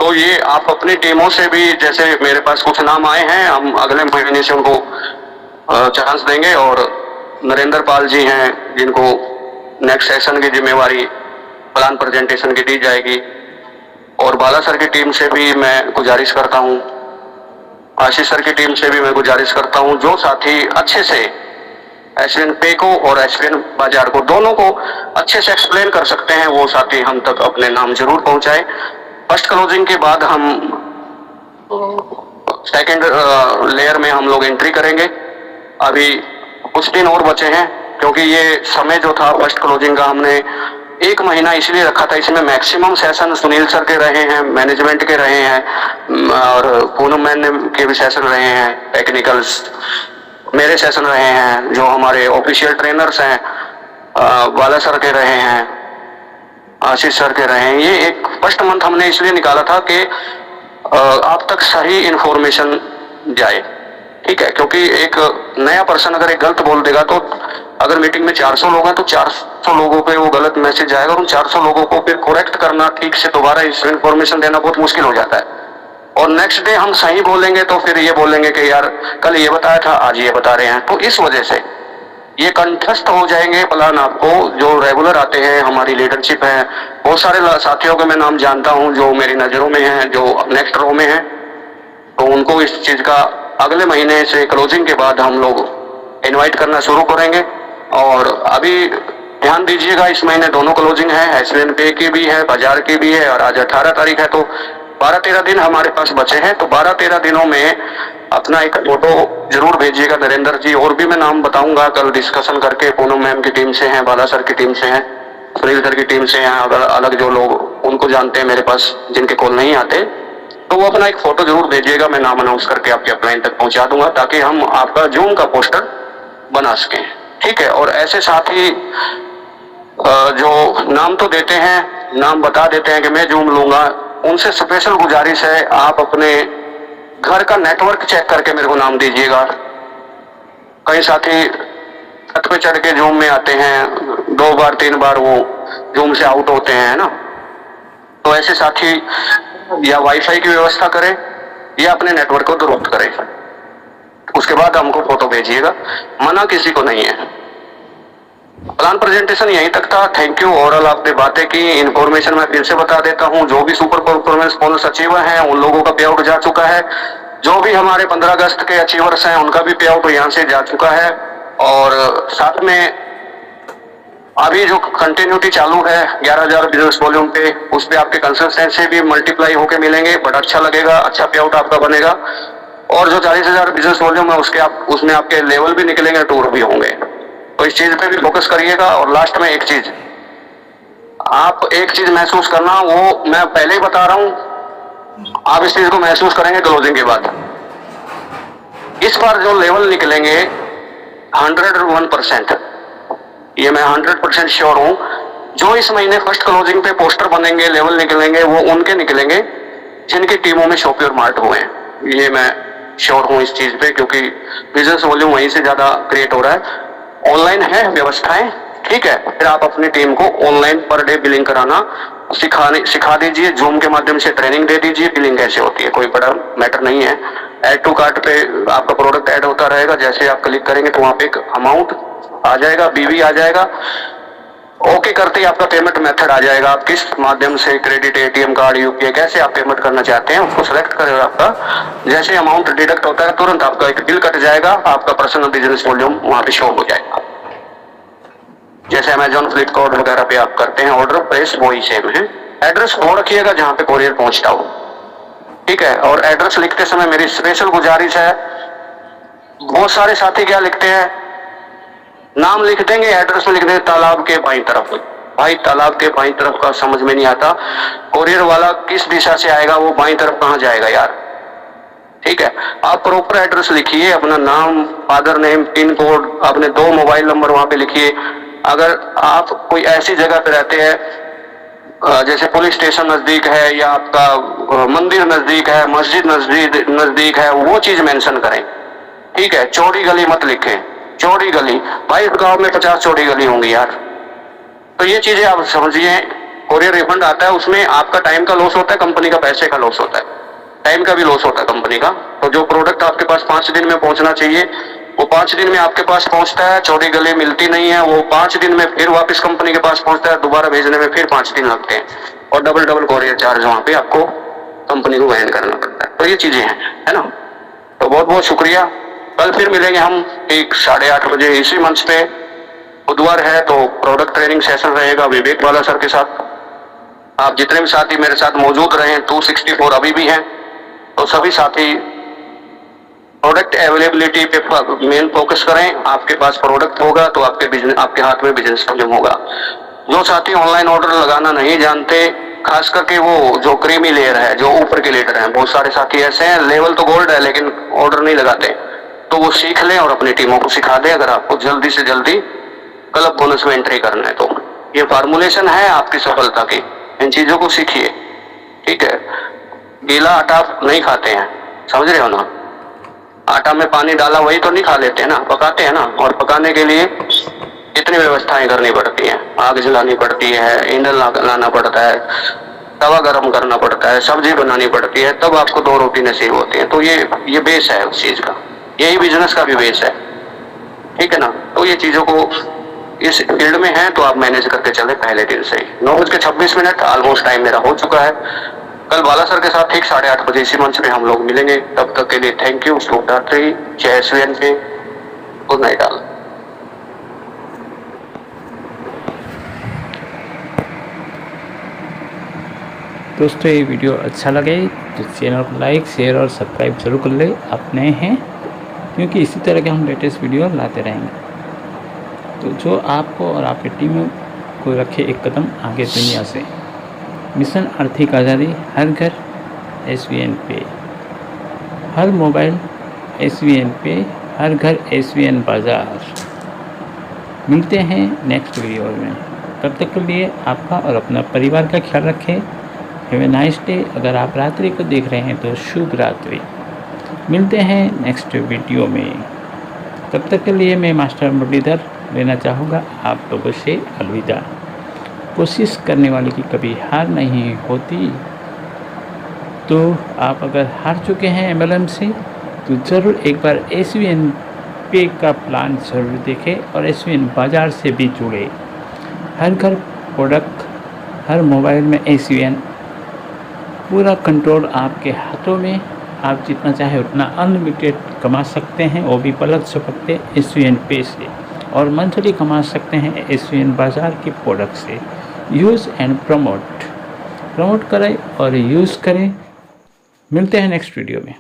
तो ये आप अपनी टीमों से भी, जैसे मेरे पास कुछ नाम आए हैं, हम अगले महीने से उनको चांस देंगे। और नरेंद्र पाल जी हैं जिनको नेक्स्ट सेशन की जिम्मेवारी प्लान प्रेजेंटेशन की दी जाएगी। और बाला सर की टीम से भी मैं गुजारिश करता हूँ, आशीष सर की टीम से भी मैं गुजारिश करता हूँ, जो साथी अच्छे से एसवीएन पे को और एसवीएन बाजार को दोनों को अच्छे से एक्सप्लेन कर सकते हैं, वो साथी हम तक अपने नाम जरूर पहुंचाए। फर्स्ट क्लोजिंग के बाद हम सेकंड लेयर में हम लोग एंट्री करेंगे। अभी कुछ दिन और बचे हैं, क्योंकि ये समय जो था फर्स्ट क्लोजिंग का हमने 1 महीना इसलिए रखा था। इसमें मैक्सिमम सेशन सुनील सर के रहे हैं, मैनेजमेंट के रहे हैं और पूनम मैन के भी सेशन रहे हैं, टेक्निकल्स मेरे सेशन रहे हैं, जो हमारे ऑफिशियल ट्रेनर्स हैं बाला सर के रहे हैं, आशीष सर के रहे हैं। ये एक फर्स्ट मंथ हमने इसलिए निकाला था कि आप तक सही इंफॉर्मेशन जाए, ठीक है। क्योंकि एक नया पर्सन अगर एक गलत बोल देगा तो अगर मीटिंग में 400 लोग हैं तो 400 लोगों पे वो गलत मैसेज जाएगा और उन 400 लोगों को फिर करेक्ट करना, ठीक से दोबारा इस इंफॉर्मेशन देना बहुत मुश्किल हो जाता है। और नेक्स्ट डे हम सही बोलेंगे तो फिर ये बोलेंगे कि यार कल ये बताया था, आज ये बता रहे हैं। तो इस वजह से ये कंठस्थ हो जाएंगे प्लान आपको, जो रेगुलर आते हैं, हमारी लीडरशिप है। बहुत सारे साथियों के मैं नाम जानता हूं जो मेरी नजरों में हैं, जो नेक्स्ट रो में हैं, तो उनको इस चीज का अगले महीने से क्लोजिंग के बाद हम लोग इनवाइट करना शुरू करेंगे। और अभी ध्यान दीजिएगा, इस महीने दोनों क्लोजिंग है, एसवीएन पे की भी है, बाजार की भी है, और आज 18 तारीख है, तो 12-13 दिन हमारे पास बचे हैं, तो 12-13 दिनों में अपना एक फोटो जरूर भेजिएगा नरेंद्र जी। और भी मैं नाम बताऊंगा कल डिस्कशन करके, पूनम मैम की टीम से हैं, बाला सर की टीम से हैं, सुनील सर की टीम से हैं, अगर अलग जो लोग उनको जानते हैं मेरे पास जिनके कॉल नहीं आते, तो वो अपना एक फोटो जरूर भेजिएगा। मैं नाम अनाउंस करके आपके अपलाइन तक पहुंचा दूंगा ताकि हम आपका जूम का पोस्टर बना सकें, ठीक है। और ऐसे साथ ही जो नाम तो देते हैं, नाम बता देते हैं कि मैं जूम लूंगा, उनसे स्पेशल गुजारिश है आप अपने घर का नेटवर्क चेक करके मेरे को नाम दीजिएगा। कई साथी छत पे चढ़ के जूम में आते हैं, 2 बार 3 बार वो जूम से आउट होते हैं ना, तो ऐसे साथी या वाईफाई की व्यवस्था करें या अपने नेटवर्क को दुरुस्त करें, उसके बाद हमको फोटो भेजिएगा, मना किसी को नहीं है। प्लान प्रेजेंटेशन यहीं तक था। Thank you. ओवरऑल आपने बातें की, इन्फॉर्मेशन मैं फिर से बता देता हूं, जो भी सुपर परफॉर्मेंस बोनस अचीवर हैं उन लोगों का पे आउट जा चुका है, जो भी हमारे 15 अगस्त के अचीवर्स हैं उनका भी पे आउट यहाँ से जा चुका है। और साथ में अभी जो कंटिन्यूटी चालू है 11,000 बिजनेस वॉल्यूम पे, उस पे आपके कंसिस्टेंसी भी मल्टीप्लाई होके मिलेंगे, बड़ा अच्छा लगेगा, अच्छा पे आउट आपका बनेगा। और जो 40,000 बिजनेस वॉल्यूम है उसमें आपके लेवल भी निकलेंगे, टूर भी होंगे, तो इस चीज पे भी फोकस करिएगा। और लास्ट में एक चीज महसूस करना, वो मैं पहले ही बता रहा हूं, आप इस चीज को महसूस करेंगे क्लोजिंग के बाद। इस बार जो लेवल निकलेंगे 101%, ये मैं 100% श्योर हूं, जो इस महीने फर्स्ट क्लोजिंग पे पोस्टर बनेंगे, लेवल निकलेंगे, वो उनके निकलेंगे जिनकी टीमों में शॉप योर मार्ट हुए हैं। ये मैं श्योर हूं इस चीज पे, क्योंकि बिजनेस वॉल्यूम वहीं से ज्यादा क्रिएट हो रहा है। ऑनलाइन है व्यवस्थाएं, ठीक है, फिर आप अपनी टीम को ऑनलाइन पर डे बिलिंग कराना सिखा दीजिए, जूम के माध्यम से ट्रेनिंग दे दीजिए, बिलिंग कैसे होती है, कोई बड़ा मैटर नहीं है। ऐड टू कार्ट पे आपका प्रोडक्ट ऐड होता रहेगा, जैसे आप क्लिक करेंगे तो वहां पे एक अमाउंट आ जाएगा, बीवी आ जाएगा, ओके करते ही आपका पेमेंट मेथड आ जाएगा, आप किस माध्यम से, क्रेडिट, एटीएम कार्ड, यूपीआई, कैसे आप पेमेंट करना चाहते हैं उसको सिलेक्ट करेगा। आपका जैसे अमाउंट डिडक्ट होता है तुरंत आपका एक बिल कट जाएगा, आपका पर्सनल बिजनेस वॉल्यूम वहां पे शो हो जाएगा। जैसे अमेजॉन, फ्लिपकार्ट वगैरह पे आप करते हैं ऑर्डर, प्राइस वही सेम है। एड्रेस वो रखिएगा जहां पे कोरियर पहुंचता हो, ठीक है। और एड्रेस लिखते समय मेरी स्पेशल गुजारिश है, बहुत सारे साथी क्या लिखते हैं, नाम लिख देंगे, एड्रेस में लिख देंगे तालाब के बाईं तरफ। भाई तालाब के बाईं तरफ का समझ में नहीं आता, कोरियर वाला किस दिशा से आएगा, वो बाईं तरफ कहां जाएगा यार, ठीक है। आप प्रॉपर एड्रेस लिखिए, अपना नाम, फादर नेम, पिन कोड, अपने 2 मोबाइल नंबर वहां पे लिखिए। अगर आप कोई ऐसी जगह पे रहते हैं जैसे पुलिस स्टेशन नजदीक है या आपका मंदिर नजदीक है, मस्जिद नजदीक है, वो चीज मेंशन करें, ठीक है। चौड़ी गली मत लिखें, चौड़ी गली, भाई इस गांव में 50 चौड़ी गली होंगी यार, तो ये चीजें आप समझिए। कोरियर रिफंड आता है, उसमें आपका टाइम का लॉस होता है, कंपनी का पैसे का लॉस होता है, टाइम का भी लॉस होता है कंपनी का। तो जो प्रोडक्ट आपके पास 5 दिन में पहुंचना चाहिए वो 5 दिन में आपके पास पहुंचता है, चौड़ी गली मिलती नहीं है, वो 5 दिन में फिर वापस कंपनी के पास पहुंचता है, दोबारा भेजने में फिर 5 दिन लगते हैं, और डबल कोरियर चार्ज वहां पे आपको कंपनी को वहन करना पड़ता है। तो ये चीजें हैं, है ना। तो बहुत बहुत शुक्रिया, कल फिर मिलेंगे हम ठीक 8:30 बजे इसी मंच पे। बुधवार है तो प्रोडक्ट ट्रेनिंग सेशन रहेगा विवेक वाला सर के साथ। आप जितने भी साथी मेरे साथ मौजूद रहे, 264 अभी भी हैं, तो सभी साथी प्रोडक्ट अवेलेबिलिटी पे मेन फोकस करें। आपके पास प्रोडक्ट होगा तो आपके हाथ में बिजनेस वॉल्यूम होगा। जो साथी ऑनलाइन ऑर्डर लगाना नहीं जानते, खास करके वो जो क्रीमी लेयर है, जो ऊपर के लेयर हैं, बहुत सारे साथी ऐसे हैं, लेवल तो गोल्ड है लेकिन ऑर्डर नहीं लगाते, तो वो सीख लें और अपनी टीमों को सिखा दें। अगर आपको जल्दी से जल्दी क्लब बोनस में एंट्री करना है तो ये फार्मूलेशन है आपकी सफलता की, इन चीजों को सीखिए, ठीक है। गीला आटा नहीं खाते हैं, समझ रहे हो ना, आटा में पानी डाला वही तो नहीं खा लेते हैं ना, पकाते हैं ना, और पकाने के लिए कितनी व्यवस्थाएं करनी पड़ती हैं, आग जलानी पड़ती है, ईंधन लाना पड़ता है, तवा गरम करना पड़ता है, सब्जी बनानी पड़ती है, तब आपको 2 रोटी नसीब होती है। तो ये बेस है उस चीज का, यही बिजनेस का भी बेस है, ठीक है ना। तो ये चीजों को इस फील्ड में है तो आप मैनेज करके चले पहले दिन से ही। 9:26 ऑलमोस्ट टाइम मेरा हो चुका है। कल बाला सर के साथ ठीक 8:30 बजे इसी मंच पे हम लोग मिलेंगे। तब तक के लिए थैंक यू, शुभरात्रि, जय SVNP, गुड नाइट ऑल। दोस्तों ये वीडियो अच्छा लगे तो चैनल को लाइक शेयर और सब्सक्राइब जरूर कर ले, आप नए हैं, क्योंकि इसी तरह के हम लेटेस्ट वीडियो लाते रहेंगे। तो जो आपको और आपकी टीम को रखे एक कदम आगे दुनिया से। मिशन आर्थिक आज़ादी, हर घर SVN पे, हर मोबाइल SVN पे, हर घर SVN बाज़ार। मिलते हैं नेक्स्ट वीडियो में, तब तक के लिए आपका और अपना परिवार का ख्याल रखें। Have a nice day. अगर आप रात्रि को देख रहे हैं तो शुभ रात्रि। मिलते हैं नेक्स्ट वीडियो में, तब तक के लिए मैं मास्टर मुरलीधर लेना चाहूँगा आप लोगों से अलविदा। कोशिश करने वाले की कभी हार नहीं होती। तो आप अगर हार चुके हैं MLM से तो ज़रूर एक बार SVN पे का प्लान ज़रूर देखें और SVN बाज़ार से भी जुड़े। हर घर प्रोडक्ट, हर मोबाइल में SVN, पूरा कंट्रोल आपके हाथों में। आप जितना चाहे उतना अनलिमिटेड कमा सकते हैं, वो भी पलक झपकते SVN पे से, और मंथली कमा सकते हैं SVN बाज़ार के प्रोडक्ट से। यूज़ एंड प्रमोट करें और यूज़ करें। मिलते हैं नेक्स्ट वीडियो में।